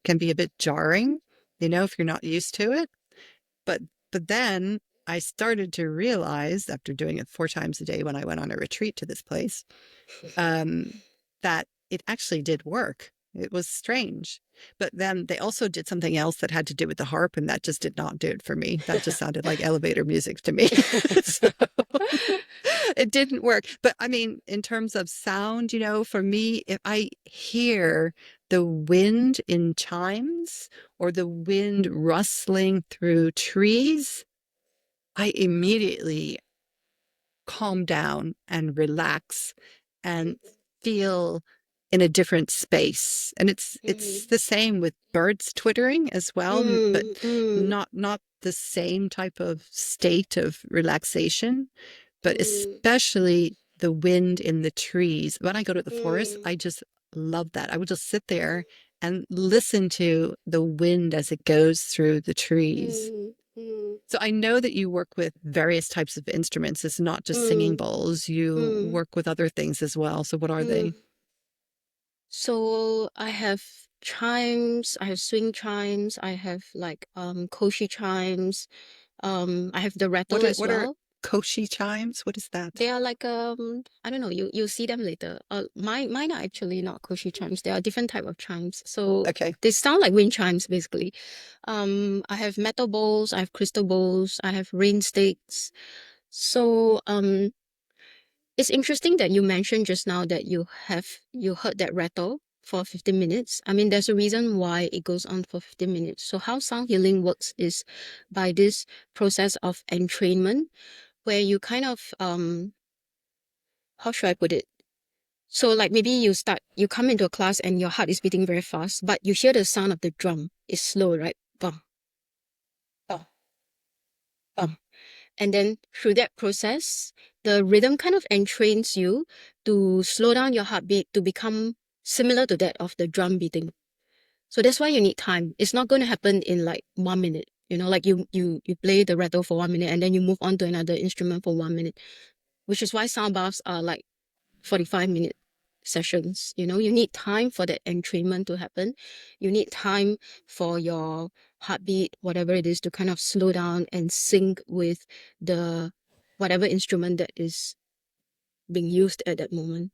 can be a bit jarring, if you're not used to it. But then I started to realize after doing it 4 times a day when I went on a retreat to this place, um, that it actually did work. It was strange. But then they also did something else that had to do with the harp, and that just did not do it for me. That just sounded like elevator music to me. So it didn't work. But I mean, in terms of sound, for me, if I hear the wind in chimes or the wind rustling through trees, I immediately calm down and relax and feel in a different space. And it's Mm, the same with birds twittering as well, but mm, mm, not the same type of state of relaxation, but mm, especially the wind in the trees. When I go to the forest, mm, I just love that. I would just sit there and listen to the wind as it goes through the trees. mm, mm, So I know that you work with various types of instruments. It's not just singing mm, bowls. You mm, work with other things as well. So what are mm. they? So I have chimes, I have swing chimes, I have like koshi chimes, I have the rattle as What are well. koshi chimes? What is that? They are like I don't know, you'll see them later. Mine are actually not koshi chimes. They are different type of chimes. So Okay. they sound like wind chimes basically. I have metal bowls, I have crystal bowls, I have rain sticks. So it's interesting that you mentioned just now that you heard that rattle for 15 minutes. I mean, there's a reason why it goes on for 15 minutes. So how sound healing works is by this process of entrainment, where you kind of how should I put it? So like maybe you come into a class and your heart is beating very fast, but you hear the sound of the drum. It's slow, right? Bum, bum, bum. And then through that process, the rhythm kind of entrains you to slow down your heartbeat to become similar to that of the drum beating. So that's why you need time. It's not going to happen in like 1 minute. Like you play the rattle for 1 minute and then you move on to another instrument for 1 minute, which is why sound baths are like 45-minute sessions. You need time for that entrainment to happen. You need time for your heartbeat, whatever it is, to kind of slow down and sync with the whatever instrument that is being used at that moment.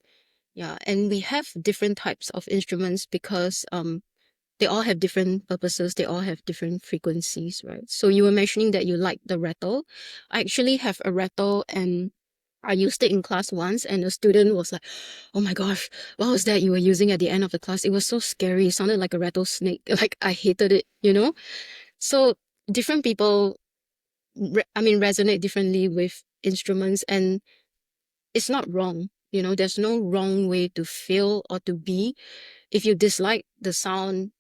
Yeah, and we have different types of instruments because they all have different purposes, they all have different frequencies, right? So you were mentioning that you like the rattle. I actually have a rattle and I used it in class once, and a student was like, "Oh my gosh, what was that you were using at the end of the class? It was so scary. It sounded like a rattlesnake." Like I hated it. So different people, resonate differently with instruments, and it's not wrong. There's no wrong way to feel or to be. If you dislike the sound,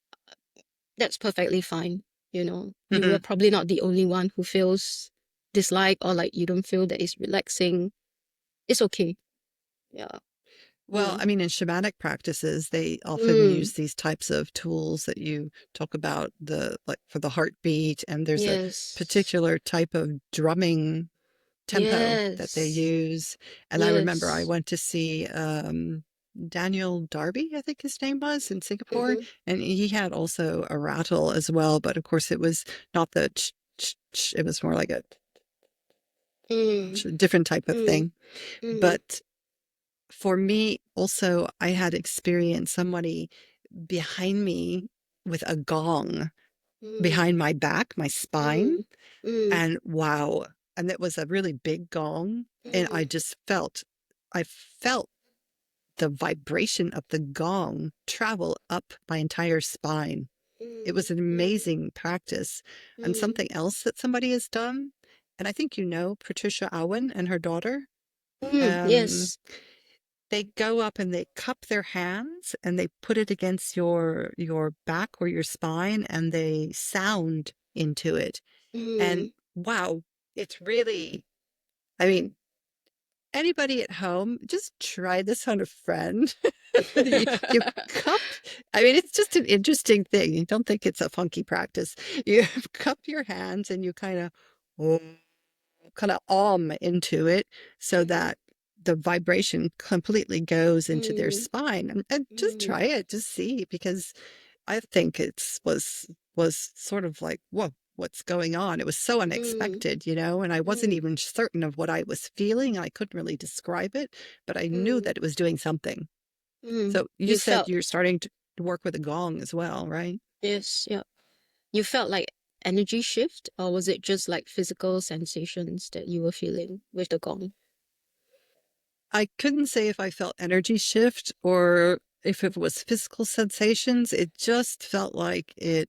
that's perfectly fine. You were Hmm. probably not the only one who feels dislike or like you don't feel that it's relaxing. It's okay. Yeah. Well, Mm. I mean, in shamanic practices, they often Mm. use these types of tools that you talk about, the like for the heartbeat, and there's a Yes. particular type of drumming tempo that they Yes. use. And I remember I Yes. went to see Daniel Darby, I think his name was, in Singapore, Mm-hmm. and he had also a rattle as well, but of course it was not the it was more like a Mm. different type of Mm. thing. Mm. But for me, also, I had experienced somebody behind me with a gong Mm. behind my back, my spine, Mm. Mm. and wow. And it was a really big gong. And Mm. I felt the vibration of the gong travel up my entire spine. It Mm. was an Mm. amazing practice. And Mm. something else that somebody has done, and I think you know Patricia Owen and her daughter. Mm. Um, Yes. they go up and they cup their hands and they put it against your back or your spine and they sound into it. And Mm. wow, it's really, I mean, anybody at home, just try this on a friend. You cup, I mean, it's just an interesting thing. You don't think it's a funky practice. You cup your hands and you kind of into it so Mhm. that the vibration completely goes into their Mm. spine, and just Mm. try it, just see, because I think was sort of like, whoa, what's going on? It was so Mm. unexpected, and I wasn't Mm. even certain of what I was feeling. I couldn't really describe it, but I knew Mm. that it was doing something. Mm. So you You said felt, you're starting to work with a gong as well, right? yes, yeah. You felt like energy shift, or was it just like physical sensations that you were feeling with the gong? I couldn't say if I felt energy shift or if it was physical sensations. It just felt like it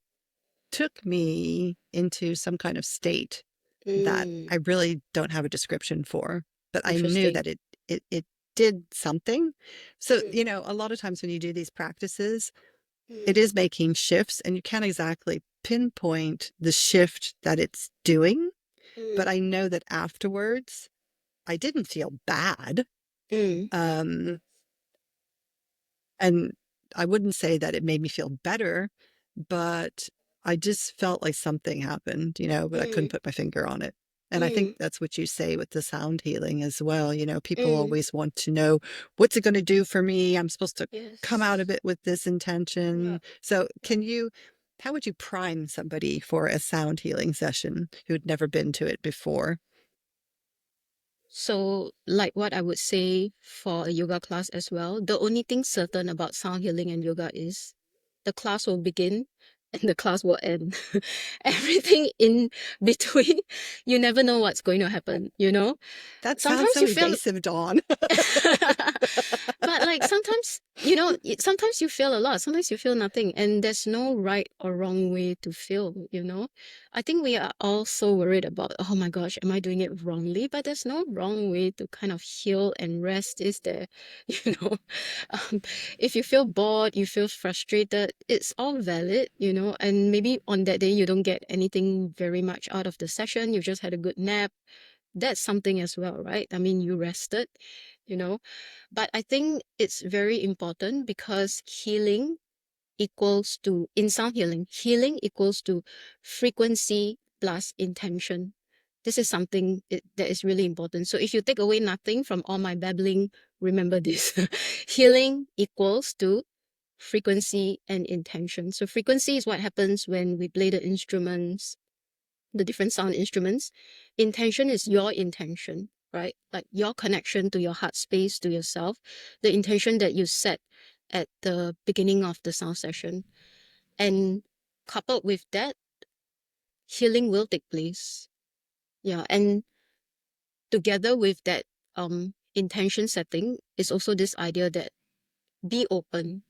took me into some kind of state that Mm. I really don't have a description for, but I knew Interesting. that it did something. So, Mm. a lot of times when you do these practices, it Mm. is making shifts and you can't exactly pinpoint the shift that it's doing, but Mm. I know that afterwards I didn't feel bad. Mm. Um, And I wouldn't say that it made me feel better, but I just felt like something happened, but I couldn't Mm. put my finger on it. And I think Mm. that's what you say with the sound healing as well. People Mm. always want to know, what's it going to do for me? I'm supposed to come out of Yes. it with this Yeah. intention. So, Yeah. how would you prime somebody for a sound healing session who'd never been to it before? So, like what I would say for a yoga class as well, the only thing certain about sound healing and yoga is the class will begin and the class will end. Everything in between, you never know what's going to happen. That sounds Sometimes so you feel evasive, Dawn. but like sometimes, sometimes you feel a lot, sometimes you feel nothing, and there's no right or wrong way to feel. I think we are all so worried about, oh my gosh, am I doing it wrongly? But there's no wrong way to kind of heal and rest, is there? You know, um, if you feel bored, you feel frustrated, it's all valid, and maybe on that day you don't get anything very much out of the session, you just had a good nap. That's something as well, right? I mean, you rested, you know. But I think it's very important because healing equals to, in sound healing, healing equals to frequency plus intention. This is something that is really important. So if you take away nothing from all my babbling, remember this. Healing equals to frequency and intention. So frequency is what happens when we play the instruments, the different sound instruments. Intention is your intention, right? Like your connection to your heart space, to yourself, the intention that you set at the beginning of the sound session. And coupled with that, healing will take place. Yeah. And together with that intention setting is also this idea that be open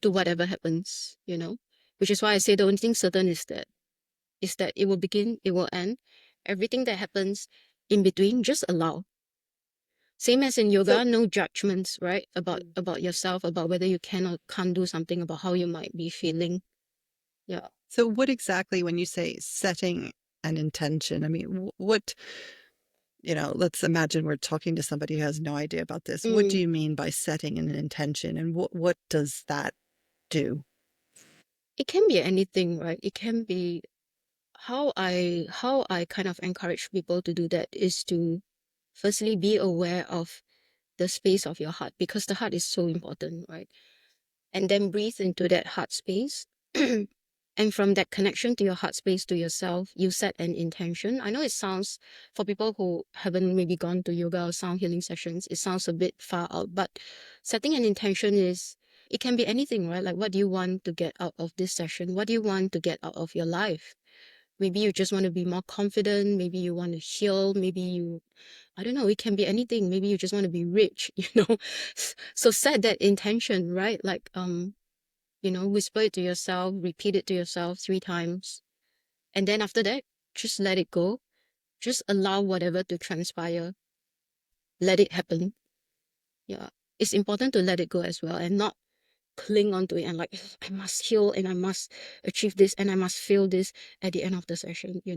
to whatever happens, which is why I say the only thing certain is that it will begin, it will end. Everything that happens in between, just allow. Same as in So, yoga, no judgments, right? About yourself, about whether you can or can't do something, about how you might be feeling. Yeah. so what exactly when you say setting an intention? I mean, what, let's imagine we're talking to somebody who has no idea about this. What do Mm. you mean by setting an intention, and what does that do? It can be anything, right? It can be how I kind of encourage people to do that is to firstly be aware of the space of your heart, because the heart is so important, right? And then breathe into that heart space. And from that connection to your heart space, to yourself, you set an intention. I know it sounds, for people who haven't maybe gone to yoga or sound healing sessions, it sounds a bit far out, but setting an intention is, it can be anything, right? Like, what do you want to get out of this session? What do you want to get out of your life? Maybe you just want to be more confident. Maybe you want to heal. Maybe I don't know, it can be anything. Maybe you just want to be rich, So set that intention, right? Like, whisper it to yourself, repeat it to yourself 3 times. And then after that, just let it go. Just allow whatever to transpire. Let it happen. Yeah. It's important to let it go as well and not cling on to it and like, I must heal and I must achieve this and I must feel this at the end of the session. Yeah,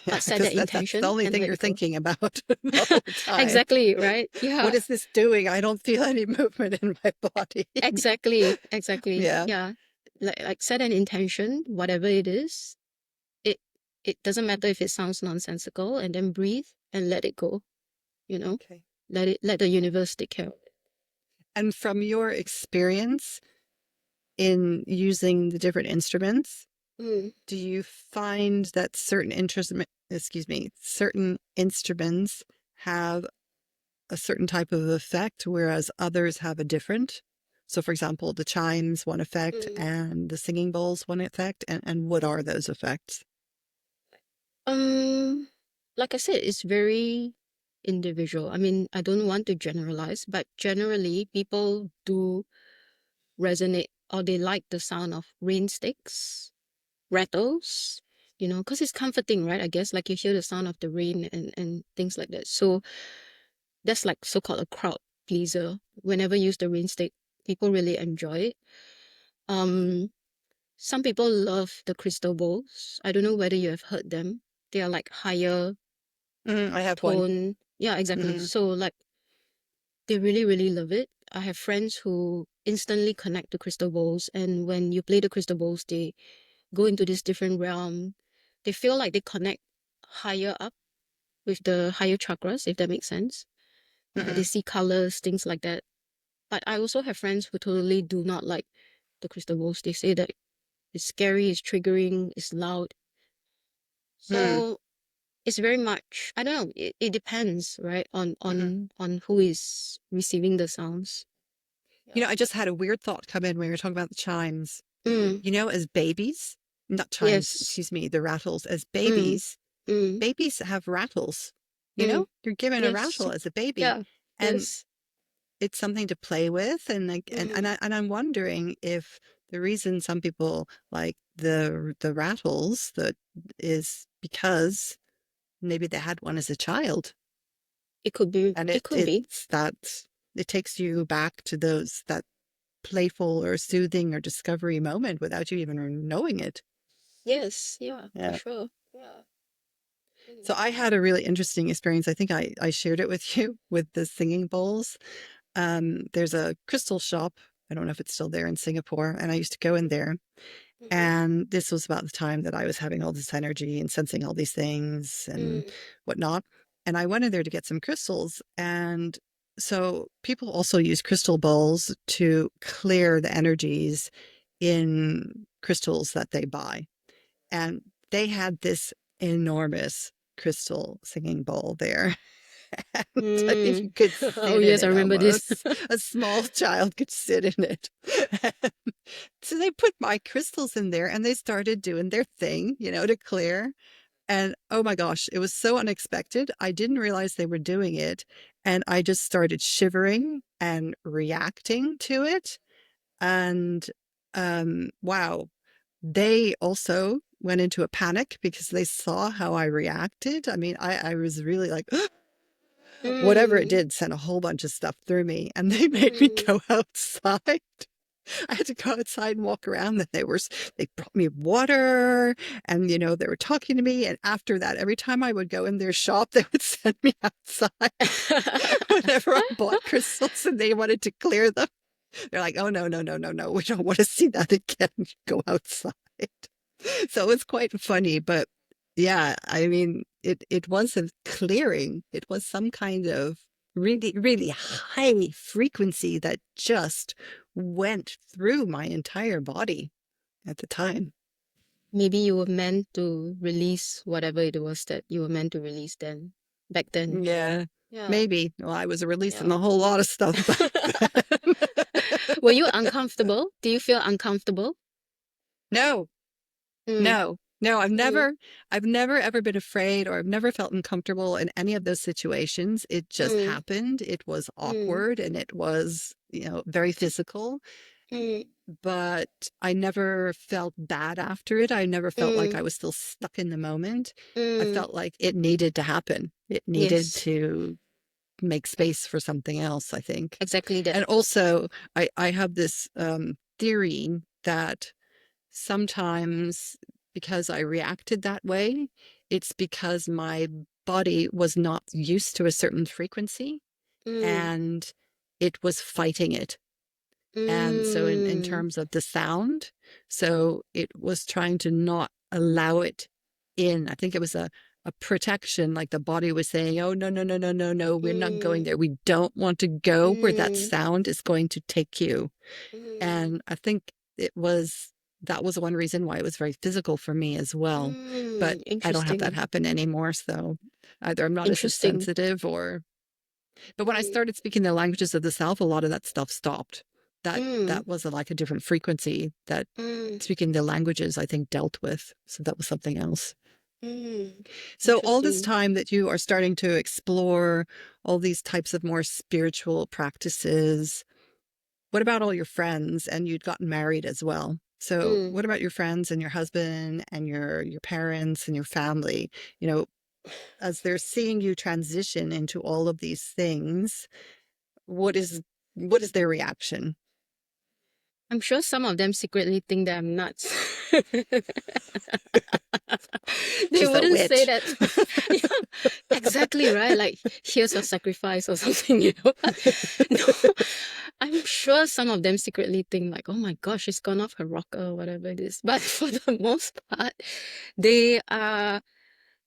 But set because that that's the intention only and thing let you're it go. thinking about the whole time. Exactly, right? What Yeah, is this doing? I don't feel any movement in my body. exactly, exactly. Yeah. Yeah. Like set an intention, whatever it is. It it doesn't matter if it sounds nonsensical, and then breathe and let it go, you know? Okay. Let the universe take care of it. And from your experience in using the different instruments, Mm, do you find that certain instruments have a certain type of effect, whereas others have a different? So, for example, the chimes one effect mm. and the singing bowls one effect. And what are those effects? Um, like I said, it's very individual. I mean, I don't want to generalize, but generally people do resonate or they like the sound of rain sticks, rattles, because it's comforting, right? I guess like you hear the sound of the rain and things like that. So that's like so-called a crowd pleaser. Whenever you use the rain stick, people really enjoy it. Um, some people love the crystal bowls. I don't know whether you have heard them. They are like higher I have one. tone. Yeah, exactly. Hmm. So like they really, really love it. I have friends who instantly connect to crystal bowls, and when you play the crystal bowls, they go into this different realm. They feel like they connect higher up with the higher chakras, if that makes sense. They Hmm. see colors, things like that. But I also have friends who totally do not like the crystal balls. They say that it's scary, it's triggering, it's loud. Hmm. So it's very much, I don't know, it depends, right? On Hmm. on on who is receiving the sounds. Yeah. I just had a weird thought come in when we were talking about the chimes. Mm, As babies, not chimes, yes. excuse me, the rattles, as Mm, babies, mm, babies have rattles. mm, You're given a yes. rattle as a baby, Yeah. and Yes. it's something to play with. And like, Mm. I'm wondering if the reason some people like the rattles that is because maybe they had one as a child, It could be. and It could be. it takes you back to those that playful or soothing or discovery moment without you even knowing it. Yes. Yeah, for Yeah. sure. Yeah. So Mm. I had a really interesting experience. I think I shared it with you with the singing bowls. There's a crystal shop I don't know if it's still there in Singapore. And I used to go in there. Mm, And this was about the time that I was having all this energy and sensing all these things and mm, whatnot. And I went in there to get some crystals. And so people also use crystal balls to clear the energies in crystals that they buy. And they had this enormous crystal singing bowl there. And I think you mm. could Oh sit in yes, I it remember this. almost. A small child could sit in it. So they put my crystals in there and they started doing their thing, to clear. And oh my gosh, it was so unexpected. I didn't realize they were doing it. And I just started shivering and reacting to it. And wow, they also went into a panic because they saw how I reacted. I mean, I was really like, whatever it Mm, did sent a whole bunch of stuff through me. And they made me mm. go outside. I had to go outside and walk around. That they brought me water, and they were talking to me. And after that, every time I would go in their shop, they would send me outside whenever I bought crystals and they wanted to clear them. They're like, "Oh no, no, no, no, no, we don't want to see that again. Go outside." So it's quite funny, but yeah, I mean, it was a clearing. It was some kind of really, really high frequency that just went through my entire body at the time. Maybe you were meant to release whatever it was that you were meant to release then, back then. Yeah, Yeah, maybe. Well, I was releasing yeah. a whole lot of stuff back then. Were you uncomfortable? Do you feel uncomfortable? No, Mm, no, no, mm, I've never ever been afraid or I've never felt uncomfortable in any of those situations. It just mm, happened. It was mm, awkward and it was, very physical, mm, but I never felt bad after it. I never felt like mm, I was still stuck in the moment. I mm. felt like it needed to happen. It needed Yes, to make space for something else, I think. exactly that. And also, I have this theory that sometimes because I reacted that way, it's because my body was not used to a certain frequency Mm, and it was fighting it. And so in mm, terms of the sound, so it was trying to not allow it in. I think it was a protection, like the body was saying, oh, no, no, no, no, no, no, we're not going mm, there. We don't want to go where that mm, sound is going to take you. mm, And I think that was one reason why it was very physical for me as well. But mm. I don't have that Interesting. happen anymore. So either I'm not as Interesting. sensitive but when I Mm, started speaking the languages of the South, a lot of that stuff stopped. mm, That was like a different frequency that mm, speaking the languages I think dealt with. So that was something else. mm. So all this Interesting. time that you are starting to explore all these types of more spiritual practices, what about all your friends? And you'd gotten married as well. So Mm. what about your friends and your husband and your parents and your family? You know, as they're seeing you transition into all of these things, what is what is their reaction? I'm sure some of them secretly think that I'm nuts. They She's a wouldn't say witch. that. Yeah, exactly right. Like, here's your sacrifice or something. No, I'm sure some of them secretly think like, oh my gosh, she's gone off her rocker or whatever it is. But for the most part, they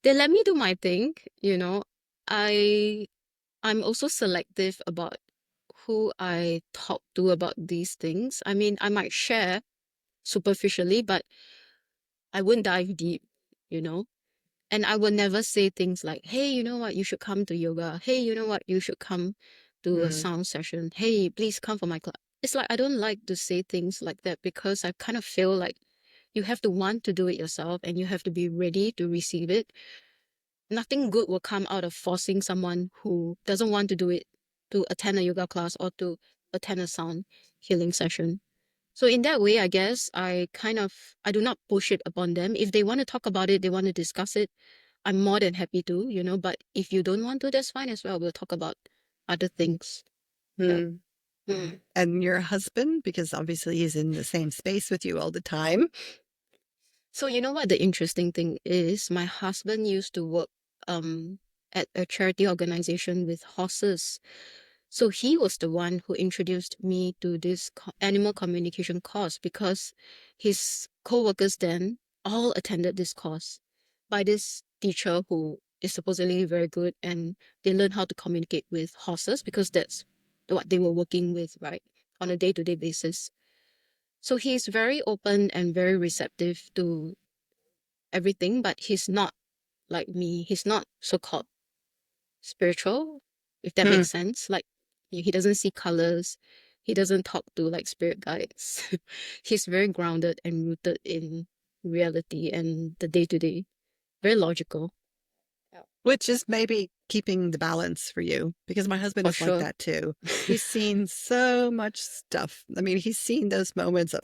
they let me do my thing, you know. I I'm also selective about who I talk to about these things. I mean, I might share superficially, but I wouldn't dive deep, you know? And I will never say things like, hey, you know what, you should come to yoga. Hey, you know what, you should come to a Mm, sound session. Hey, please come for my class. It's like I don't like to say things like that because I kind of feel like you have to want to do it yourself and you have to be ready to receive it. Nothing good will come out of forcing someone who doesn't want to do it to attend a yoga class or to attend a sound healing session. So in that way, I guess I do not push it upon them. If they want to talk about it, they want to discuss it, I'm more than happy to, but if you don't want to, that's fine as well. We'll talk about other things. Yeah. mm. Mm. And your husband, because obviously he's in the same space with you all the time. So you know what the interesting thing is? My husband used to work um at a charity organization with horses. So he was the one who introduced me to this animal communication course because his co-workers then all attended this course by this teacher who is supposedly very good, and they learn how to communicate with horses because that's what they were working with, right, on a day-to-day basis. So he's very open and very receptive to everything, but he's not like me. He's not so-called spiritual, if that Hmm. makes sense. Like he doesn't see colors. He doesn't talk to like spirit guides. He's very grounded and rooted in reality and the day to day. Very logical. Yeah. Which is maybe keeping the balance for you because my husband For is like sure. that too. He's seen so much stuff. I mean, he's seen those moments of,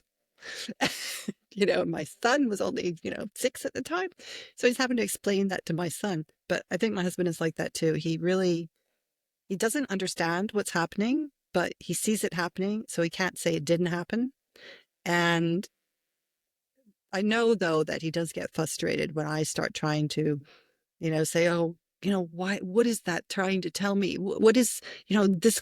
my son was only, 6 at the time. So he's having to explain that to my son. But I think my husband is like that too. He doesn't understand what's happening, but he sees it happening. So he can't say it didn't happen. And I know though that he does get frustrated when I start trying to say, oh, why, what is that trying to tell me? What is, this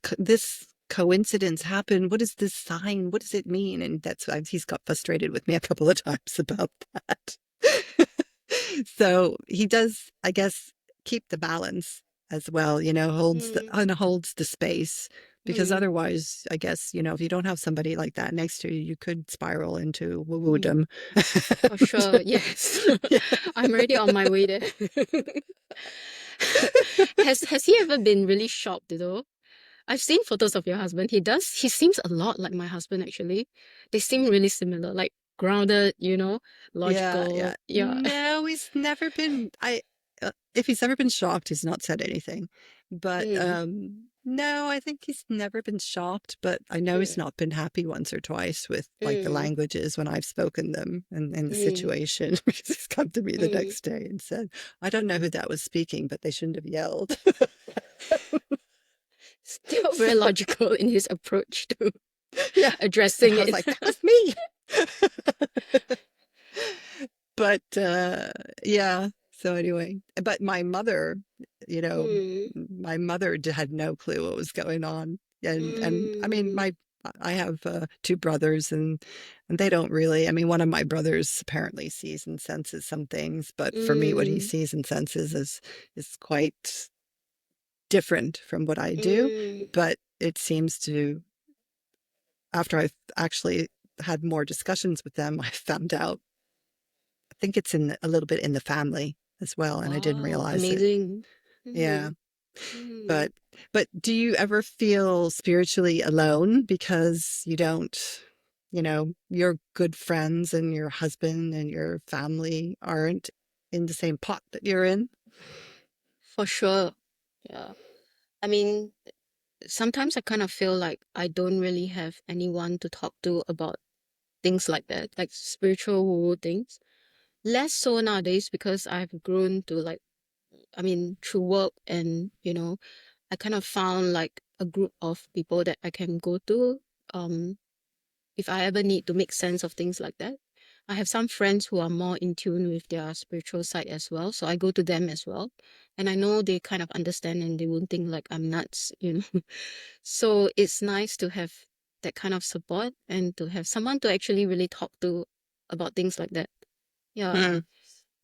coincidence happened? What is this sign? What does it mean? And that's why he's got frustrated with me a couple of times about that. So he does, I guess, keep the balance as well, Mm, holds the space because mm, otherwise, I guess, if you don't have somebody like that next to you, you could spiral into mm. woo-woodom. For sure, yes. Yeah. I'm already on my way there. Has he ever been really shocked though? I've seen photos of your husband. He seems a lot like my husband actually. They seem really similar, like grounded, Yeah, yeah. logical. Yeah. No, he's never been if he's ever been shocked, he's not said anything. But Mm, no, I think he's never been shocked, but I know he's mm, not been happy once or twice with like the mm, languages when I've spoken them and the mm, situation. Because he's come to me the mm, next day and said, I don't know mm. who that was speaking, but they shouldn't have yelled. Still very So logical in his approach to yeah. And addressing I was it. like, that was me. But yeah, so anyway, but you know Mm, my mother had no clue what was going on. And I mean, mm, I have two brothers, and they don't really. I mean, one of my brothers apparently sees and senses some things, but for me what he mm, sees and senses is quite different from what I do. mm. But it seems to, after I've actually had more discussions with them, I found out, I think it's in a little bit in the family as well, and I didn't Wow, realize it. amazing. Yeah. Mm, mm. But do you ever feel spiritually alone because you don't, your good friends and your husband and your family aren't in the same pot that you're in? For sure. Yeah. I mean, sometimes I kind of feel like I don't really have anyone to talk to about things like that, like spiritual woo things. Less so nowadays because I've grown to like, I mean, through work and, I kind of found like a group of people that I can go to um if I ever need to make sense of things like that. I have some friends who are more in tune with their spiritual side as well, so I go to them as well. And I know they kind of understand and they won't think like I'm nuts. So it's nice to have that kind of support and to have someone to actually really talk to about things like that. Yeah. Hmm.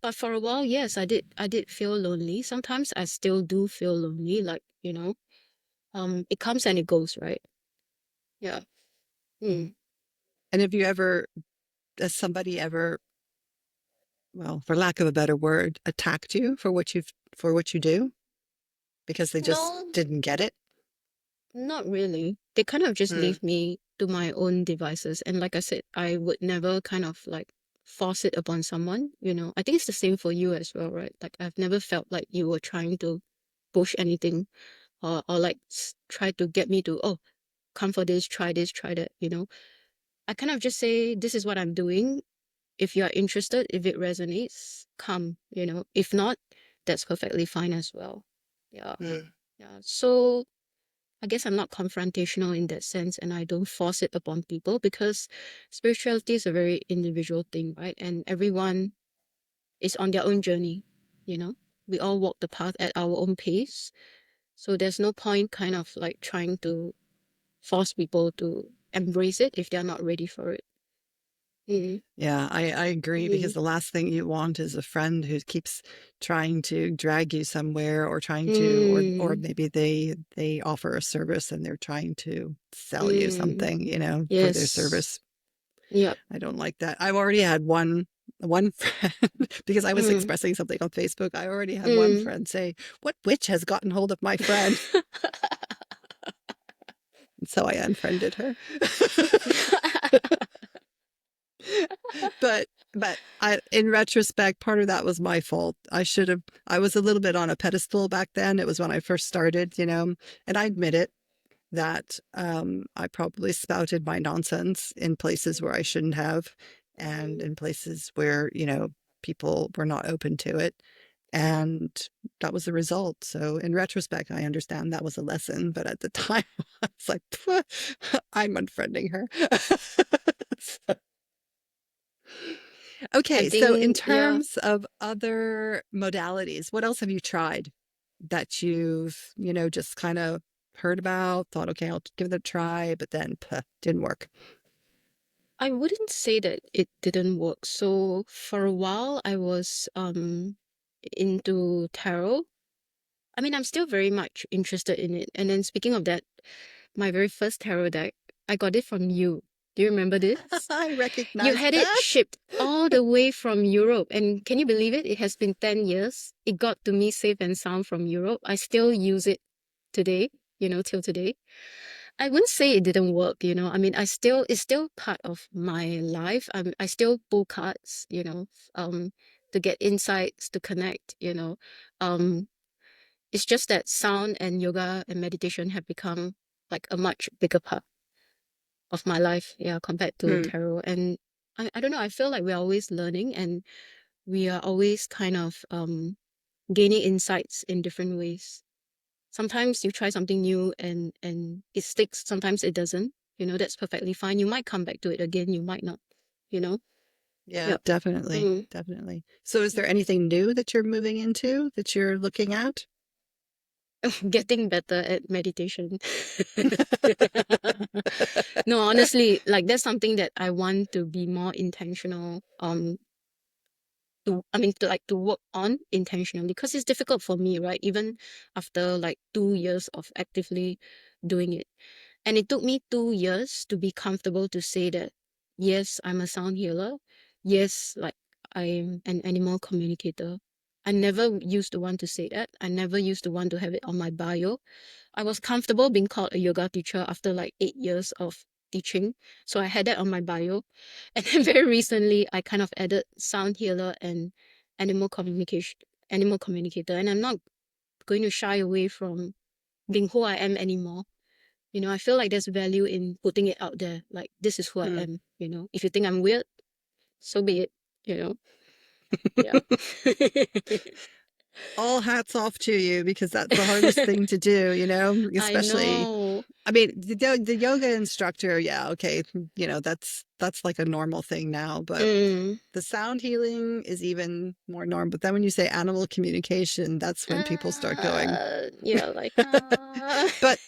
But for a while, yes, I did feel lonely. Sometimes I still do feel lonely, like, it comes and it goes, right? Yeah. Mm. And have you ever, has somebody ever, well, for lack of a better word, attacked you for what you do because they just No, didn't get it? not really. They kind of just Hmm. leave me to my own devices. And like I said, I would never kind of like force it upon someone. I think it's the same for you as well, right? Like I've never felt like you were trying to push anything or like try to get me to, oh, come for this, try that. I kind of just say, this is what I'm doing. If you're interested, if it resonates, come. If not, that's perfectly fine as well. Yeah. Hmm. Yeah. So I guess I'm not confrontational in that sense, and I don't force it upon people because spirituality is a very individual thing, right? And everyone is on their own journey, you know? We all walk the path at our own pace. So there's no point kind of like trying to force people to embrace it if they're not ready for it. Mm, Yeah, I agree because mm, the last thing you want is a friend who keeps trying to drag you somewhere or trying to or mm, maybe they offer a service and they're trying to sell you mm. something, for their Yes. service. Yep. I don't like that. I've already had one friend because I was Mm, expressing something on Facebook. I already had one mm. friend say, "What witch has gotten hold of my friend?" So I unfriended her. But in retrospect, part of that was my fault. I was a little bit on a pedestal back then. It was when I first started, and I admit it that I probably spouted my nonsense in places where I shouldn't have, and in places where, people were not open to it. And that was the result. So in retrospect, I understand that was a lesson. But at the time, I was like, I'm unfriending her. I Okay, so in think, yeah, terms of other modalities, what else have you tried that you've, just kind of heard about, thought, okay, I'll give it a try, but then didn't work. I wouldn't say that it didn't work. So for a while, I was into tarot. I mean, I'm still very much interested in it. And then speaking of that, my very first tarot deck, I got it from you. Do you remember this? I You recognize had it that. shipped all the way from Europe. And can you believe it? It has been 10 years. It got to me safe and sound from Europe. I still use it today, till today. I wouldn't say it didn't work, I mean, it's still part of my life. I still pull cards, to get insights, to connect, Um, it's just that sound and yoga and meditation have become like a much bigger part of my life, yeah, compared to Hmm. tarot. And I don't know, I feel like we're always learning and we are always kind of gaining insights in different ways. Sometimes you try something new and it sticks, sometimes it doesn't. That's perfectly fine. You might come back to it again, you might not, you know? Yeah, Yep. definitely. Mm. Definitely. So is there anything new that you're moving into that you're looking at? Getting better at meditation. No, honestly, like that's something that I want to be more intentional to work on intentionally because it's difficult for me, right? Even after like 2 years of actively doing it. And it took me 2 years to be comfortable to say that, yes, I'm a sound healer. Yes, like I'm an animal communicator. I never used to want to say that. I never used to want to have it on my bio. I was comfortable being called a yoga teacher after like 8 years of teaching. So I had that on my bio. And then very recently, I kind of added sound healer and animal communication, animal communicator. And I'm not going to shy away from being who I am anymore. I feel like there's value in putting it out there. Like, this is who I Hmm. am. If you think I'm weird, so be it, you know? Yeah. All hats off to you because that's the hardest thing to do, I especially know. I mean, the yoga instructor, yeah, okay, that's like a normal thing now, but Mm. the sound healing is even more normal. But then when you say animal communication, that's when people start going. Yeah, like, But,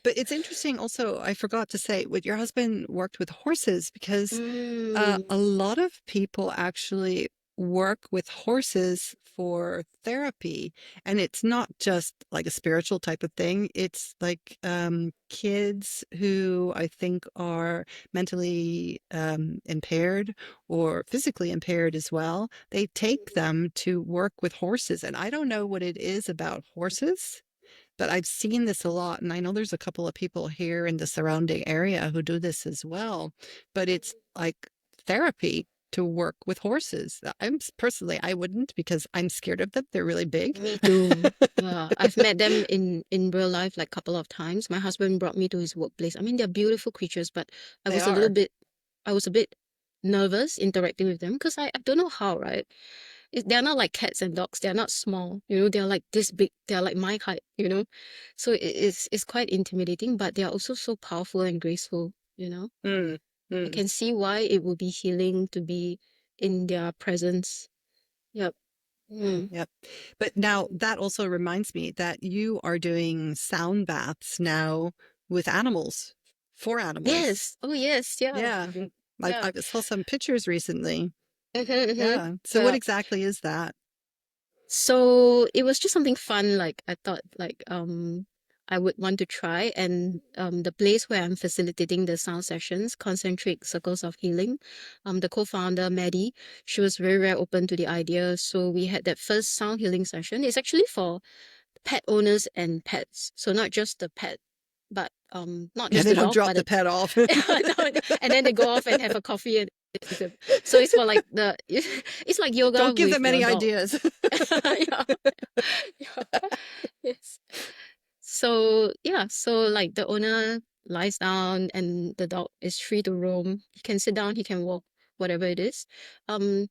but it's interesting also, I forgot to say, what your husband worked with horses because a mm. lot of people actually work with horses for therapy. And it's not just like a spiritual type of thing. It's like kids who I think are mentally impaired or physically impaired as well. They take them to work with horses. And I don't know what it is about horses, but I've seen this a lot, and I know there's a couple of people here in the surrounding area who do this as well, but it's like therapy to work with horses. Personally, I wouldn't because I'm scared of them. They're really big. Me too. Yeah, I've met them in real life like a couple of times. My husband brought me to his workplace. I mean, they're beautiful creatures, but I They was a little are. bit, I was a bit nervous interacting with them because I don't know how, right? They're not like cats and dogs. They're not small, they're like this big. They're like my height. So it's quite intimidating, but they're also so powerful and graceful. Mm, I mm. can see why it would be healing to be in their presence. Yep. Mm. Yep. But now that also reminds me that you are doing sound baths now with animals, for animals. Yes. Oh, yes. Yeah. Yeah. Yeah. I saw some pictures recently. Mm-hmm. Yeah. So what Yeah. exactly is that? So it was just something fun. Like I thought, like I would want to try. And the place where I'm facilitating the sound sessions, Concentric Circles of Healing, the co-founder Maddie, she was very, very open to the idea. So we had that first sound healing session. It's actually for pet owners and pets. So not just the pet, but not Yeah, just they the don't dog, drop but the pet off. no, and then they go off and have a coffee and so it's for like the it's like yoga Don't give with them your any dog. ideas. Yeah. Yeah. Yes. So yeah, so like the owner lies down and the dog is free to roam. He can sit down, he can walk, whatever it is. Um,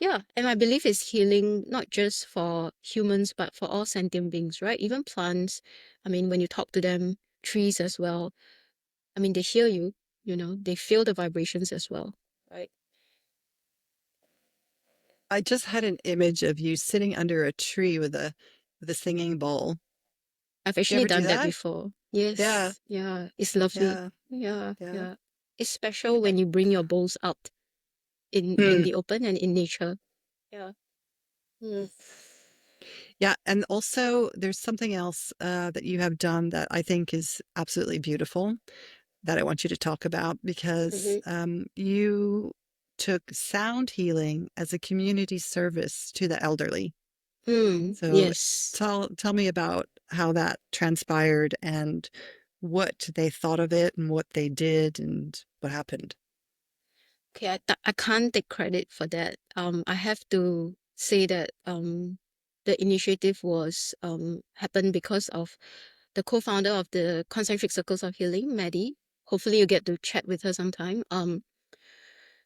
yeah, and I believe it's healing not just for humans but for all sentient beings, right? Even plants. I mean, when you talk to them, trees as well. I mean, they hear you, they feel the vibrations as well, right? I just had an image of you sitting under a tree with a singing bowl. I've Do you actually ever do done that that? before. Yeah, Yes, yeah, it's lovely. yeah, Yeah, yeah. yeah. It's special when you bring your bowls out in Hmm. the open and in nature. Yeah. Mm. Yeah, and also there's something else that you have done that I think is absolutely beautiful that I want you to talk about because Mm-hmm. you took sound healing as a community service to the elderly. Mm. So Yes. tell me about how that transpired and what they thought of it and what they did and what happened. Okay, I can't take credit for that. I have to say that the initiative was happened because of the co-founder of the Concentric Circles of Healing, Maddie. Hopefully you get to chat with her sometime.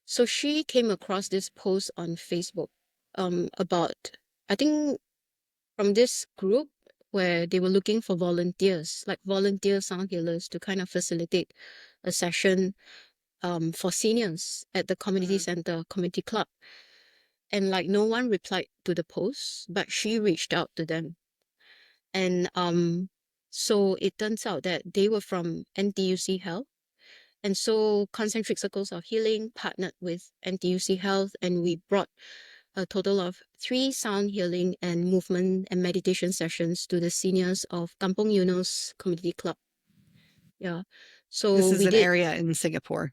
So she came across this post on Facebook about, I think, from this group where they were looking for volunteers, like volunteer sound healers to kind of facilitate a session for seniors at the community Mm. center, community club. And like no one replied to the post, but she reached out to them. And so it turns out that they were from NTUC Health. And so Concentric Circles of Healing partnered with NTUC Health, and we brought a total of 3 sound healing and movement and meditation sessions to the seniors of Kampong Eunos Community Club. Yeah. This So is we an did, area in Singapore,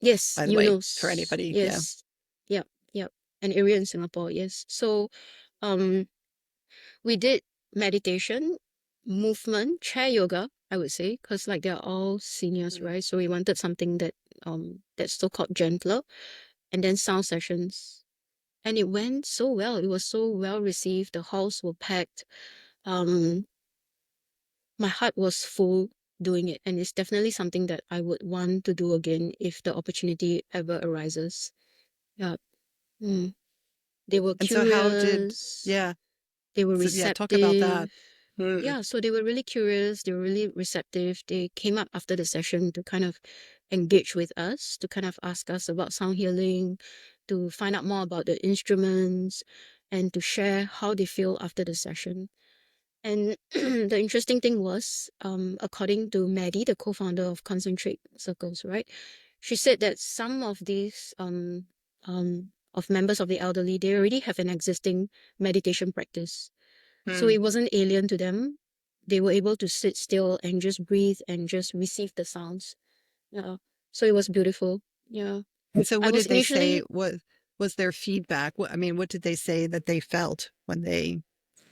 yes, by the way, for Eunos. anybody. Yeah. Yes. Yep. Yep. An area in Singapore. Yes. So um we did meditation, movement, chair yoga, I would say, because like they're all seniors, Mm. right? So we wanted something that's so-called gentler, and then sound sessions. And it went so well. It was so well received. The halls were packed. Um, my heart was full doing it, and it's definitely something that I would want to do again if the opportunity ever arises. Yeah. Mm. They were And so how did, curious. yeah. They were So yeah, talk about receptive. that. Mm. Yeah, so they were really curious. They were really receptive. They came up after the session to kind of engage with us, to kind of ask us about sound healing, to find out more about the instruments, and to share how they feel after the session. And the interesting thing was, according to Maddie, the co-founder of Concentrate Circles, right? She said that some of these of members of the elderly, they already have an existing meditation practice. So Mm. it wasn't alien to them. They were able to sit still and just breathe and just receive the sounds. Yeah. So it was beautiful. Yeah. And so I what was did they say? initially What was their feedback? I mean, what did they say that they felt when they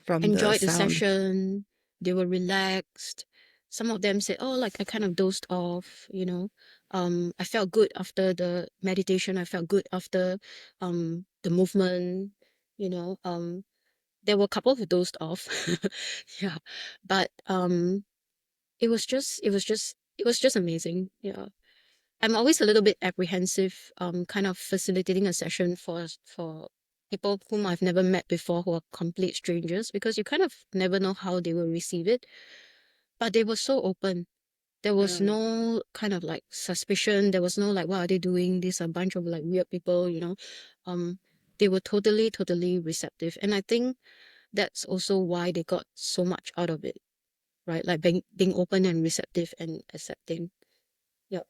from the enjoyed the sound? session. They were relaxed. Some of them said, "Oh, like I kind of dozed off. I felt good after the meditation. I felt good after the movement. You know, there were a couple who dozed off. Yeah, but it was just amazing. Yeah, I'm always a little bit apprehensive, kind of facilitating a session for people whom I've never met before who are complete strangers because you kind of never know how they will receive it. But they were so open. There was Mm. no kind of like suspicion. There was no like, what are they doing? These are a bunch of like weird people. Um, they were totally, totally receptive. And I think that's also why they got so much out of it, right? Like being open and receptive and accepting. Yep.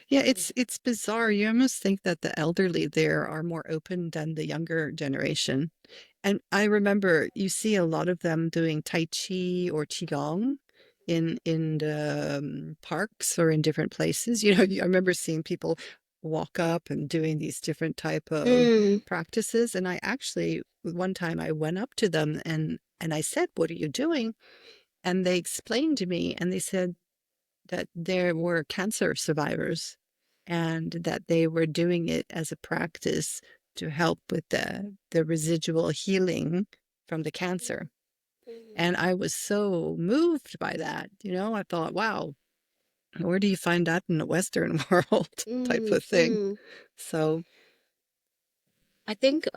Yeah, it's bizarre. You almost think that the elderly there are more open than the younger generation. And I remember you see a lot of them doing Tai Chi or Qigong in the parks or in different places. You know, I remember seeing people walk up and doing these different type of Mm, practices. And I actually, one time I went up to them and I said, "What are you doing?" And they explained to me, and they said that there were cancer survivors and that they were doing it as a practice to help with the residual healing from the cancer. And I was so moved by that. You know, I thought, wow, where do you find that in the Western world type mm, of thing? mm. So, I think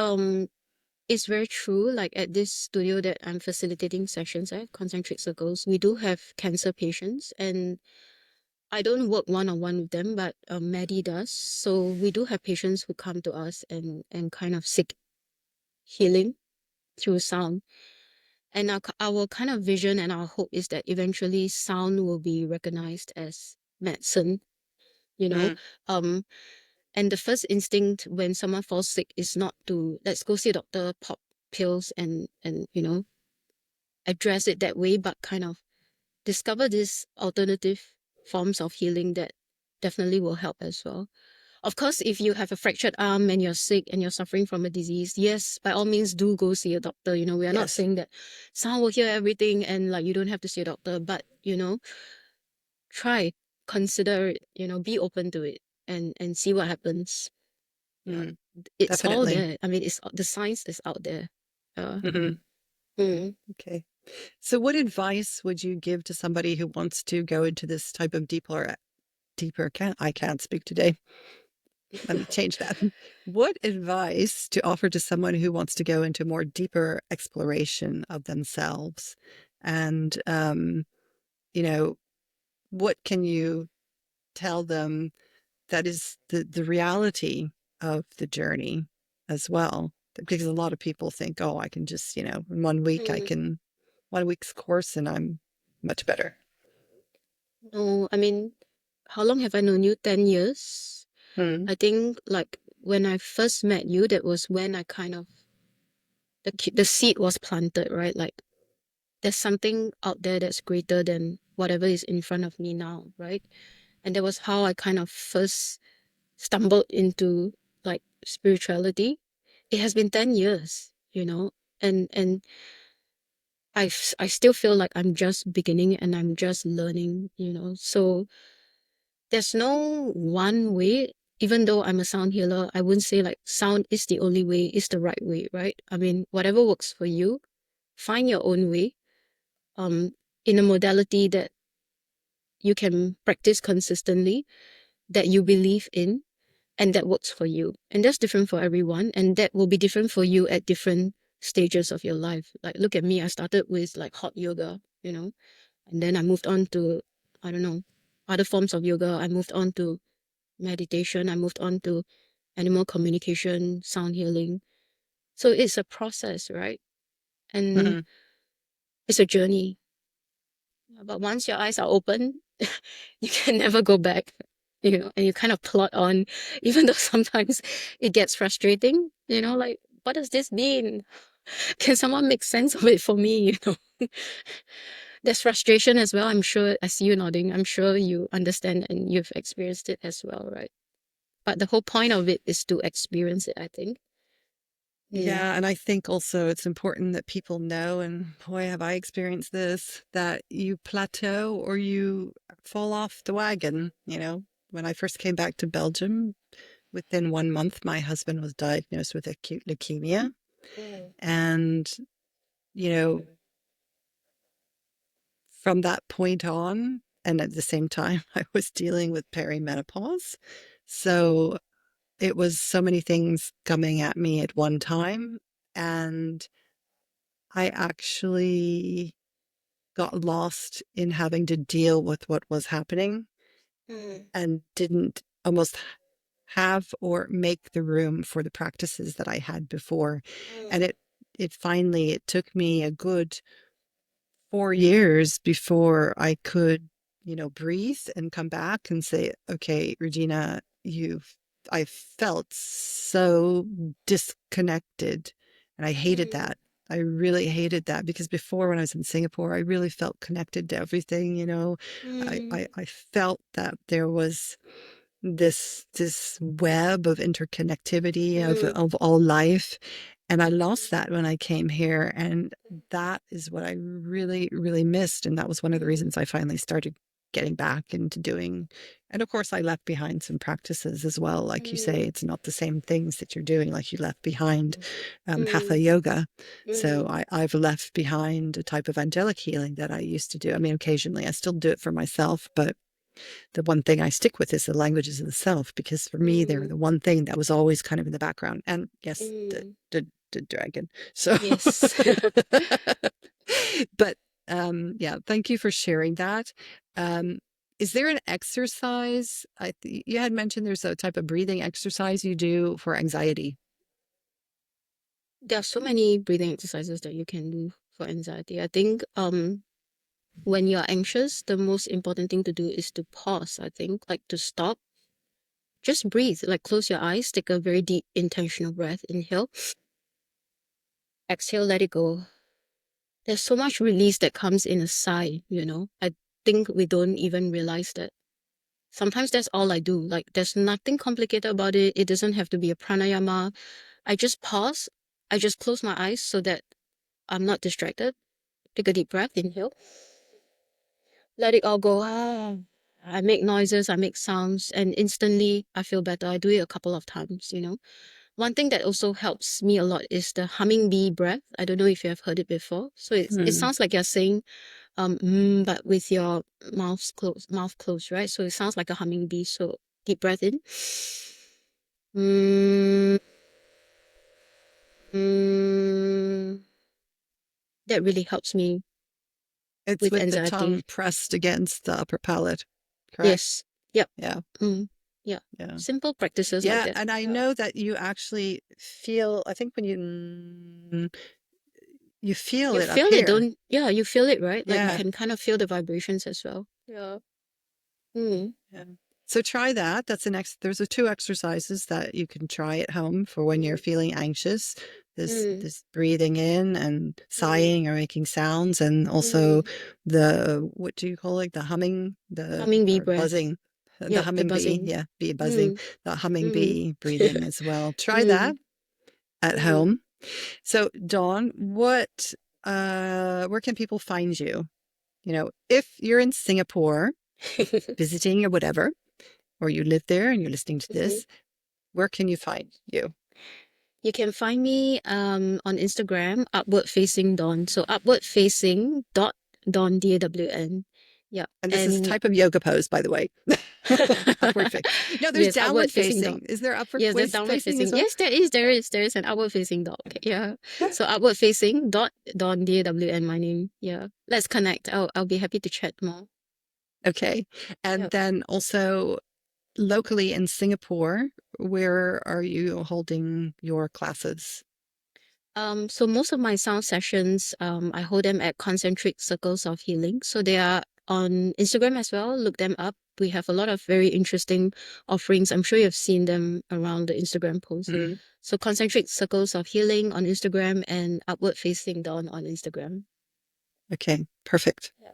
it's very true. Like at this studio that I'm facilitating sessions at, concentric circles, we do have cancer patients, and I don't work one on one with them, but Maddie does. So we do have patients who come to us and kind of seek healing through sound. And our kind of vision and our hope is that eventually sound will be recognized as medicine, you know. mm, Um, and the first instinct when someone falls sick is not to let's go see a doctor, pop pills and address it that way, but kind of discover these alternative forms of healing that definitely will help as well. Of course, if you have a fractured arm and you're sick and you're suffering from a disease, yes, by all means, do go see a doctor. You know, we are not yes. saying that someone will hear everything and like you don't have to see a doctor, but try, consider it, be open to it and see what happens. Yeah, Mm, it's all definitely. there. I mean, it's the science is out there. Uh, Hmm. mm, Okay. So, what advice would you give to somebody who wants to go into this type of deeper, I can't speak today. Let me change that. What advice to offer to someone who wants to go into more deeper exploration of themselves? And, you know, what can you tell them that is the reality of the journey as well? Because a lot of people think, oh, I can just, in 1 week, mm. 1 week's course and I'm much better. No, I mean, how long have I known you? 10 years. Hmm. I think like when I first met you, that was when I kind of the seed was planted, right? Like there's something out there that's greater than whatever is in front of me now, right? And that was how I kind of first stumbled into like spirituality. It has been 10 years, and I still feel like I'm just beginning and I'm just learning. So there's no one way. Even though I'm a sound healer, I wouldn't say like sound is the only way, is the right way, right? I mean, whatever works for you, find your own way, um, in a modality that you can practice consistently, that you believe in, and that works for you. And that's different for everyone, and that will be different for you at different stages of your life. Like, look at me, I started with like hot yoga, and then I moved on to, I don't know, other forms of yoga. I moved on to meditation. I moved on to animal communication, sound healing. So it's a process, right? And Hmm. it's a journey. But once your eyes are open, you can never go back, and you kind of plot on, even though sometimes it gets frustrating, like, what does this mean? Can someone make sense of it for me? There's frustration as well. I'm sure, I see you nodding. I'm sure you understand and you've experienced it as well, right? But the whole point of it is to experience it, I think. Mm. Yeah, and I think also it's important that people know, and boy, have I experienced this, that you plateau or you fall off the wagon. When I first came back to Belgium, within 1 month, my husband was diagnosed with acute leukemia. Mm. And, you know, from that point on, and at the same time, I was dealing with perimenopause. So it was so many things coming at me at one time. And I actually got lost in having to deal with what was happening Mm. and didn't almost. have or make the room for the practices that I had before. And Mm, it finally, it took me a good 4 years before I could, breathe and come back and say, okay, Regina, I felt so disconnected. And I hated mm, that. I really hated that because before when I was in Singapore, I really felt connected to everything. mm, I felt that there was this web of interconnectivity of mm, all life. And I lost that when I came here. And that is what I really, really missed. And that was one of the mm, reasons I finally started getting back into doing. And of course, I left behind some practices as well. Like you say, mm, it's not the same things that you're doing, like you left behind hatha mm, yoga. So mm, I've left behind a type of angelic healing that I used to do. I mean, occasionally I still do it for myself, but the one thing I stick with is the languages of the self, because for me, they're mm, the one thing that was always kind of in the background. And yes, mm. the dragon. So, Yes. but yeah, thank you for sharing that. Um, is there an exercise? You had mentioned there's a type of breathing exercise you do for anxiety. There are so many breathing exercises that you can do for anxiety. I think when you're anxious, the most important thing to do is to pause, I think, like to stop. Just breathe, like close your eyes, take a very deep intentional breath. Inhale, exhale, let it go. There's so much release that comes in a sigh, you know. I think we don't even realize that. Sometimes that's all I do. Like there's nothing complicated about it. It doesn't have to be a pranayama. I just pause. I just close my eyes so that I'm not distracted. Take a deep breath, inhale. Let it all go. Ah. I make noises, I make sounds, and instantly I feel better. I do it a couple of times, you know. One thing that also helps me a lot is the humming bee breath. I don't know if you have heard it before. So it Hmm. sounds like you're saying but with your mouth closed, right? So it sounds like a humming bee. So deep breath in. Mm, mm. That really helps me It's with with the tongue anxiety. pressed against the upper palate, correct? Yes. Yep. Yeah, Mm. Yeah. yeah. Simple practices like Yeah, that. and I Yeah. know that you actually feel, I think when you feel You it up feel it, here. don't, yeah, you feel it, right? Like you Yeah, can kind of feel the vibrations as well. Yeah. Mm. yeah. So try that. That's the next, there's a two exercises that you can try at home for when you're Mm. feeling anxious. Mm. This breathing in and Mm. sighing or making sounds, and also Mm. the, what do you call it? The humming, Humming bee or breath. buzzing, the Yep, the humming bee. buzzing. Yeah, bee buzzing, Mm. the humming Mm. bee breathing as well. Try that Mm. at Mm. home. So, Dawn, where can people find you? If you're in Singapore visiting or whatever, or you live there and you're listening to Mhm. this, where can you find you? You can find me on Instagram, upward facing Dawn. So upward facing dot Dawn DAWN. Yeah. And this is a And type of yoga pose, by the way. Upward face. No, there's yes, downward upward facing dog. facing. Is there upward Yes, there's downward facing as facing. well? Yes, there is an outward facing dog. Yeah. So upward facing dot Dawn DAWN my name. Yeah. Let's connect. I'll be happy to chat more. Okay. And Yeah. then also locally in Singapore, where are you holding your classes? So most of my sound sessions, I hold them at concentric circles of healing. So they are on Instagram as well. Look them up. We have a lot of very interesting offerings. I'm sure you've seen them around the Instagram post. Mhm. So concentric circles of healing on Instagram and upward facing dawn on Instagram. Okay, perfect. Yeah.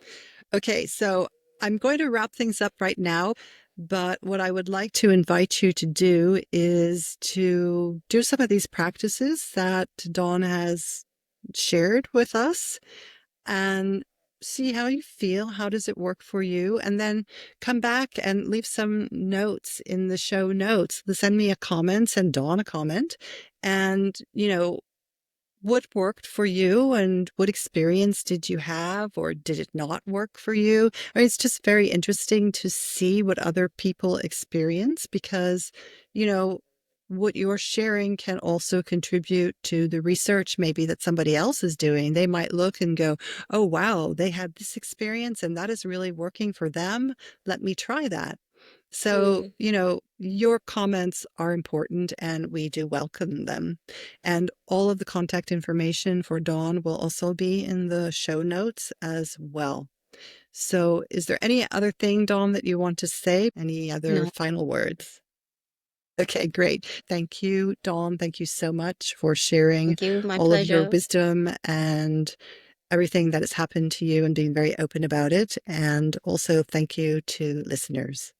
Okay, so I'm going to wrap things up right now, but what I would like to invite you to do is to do some of these practices that Dawn has shared with us and see how you feel. How does it work for you? And then come back and leave some notes in the show notes. Send me a comment, send Dawn a comment, and, what worked for you and what experience did you have, or did it not work for you? I mean, it's just very interesting to see what other people experience because, you know, what you're sharing can also contribute to the research maybe that somebody else is doing. They might look and go, oh, wow, they had this experience and that is really working for them. Let me try that. So, Mm. your comments are important and we do welcome them. And all of the contact information for Dawn will also be in the show notes as well. So, is there any other thing, Dawn, that you want to say? Any other No, final words? Okay, great. Thank you, Dawn. Thank you so much for sharing thank you. My all of your pleasure. wisdom and everything that has happened to you and being very open about it. And also, thank you to listeners.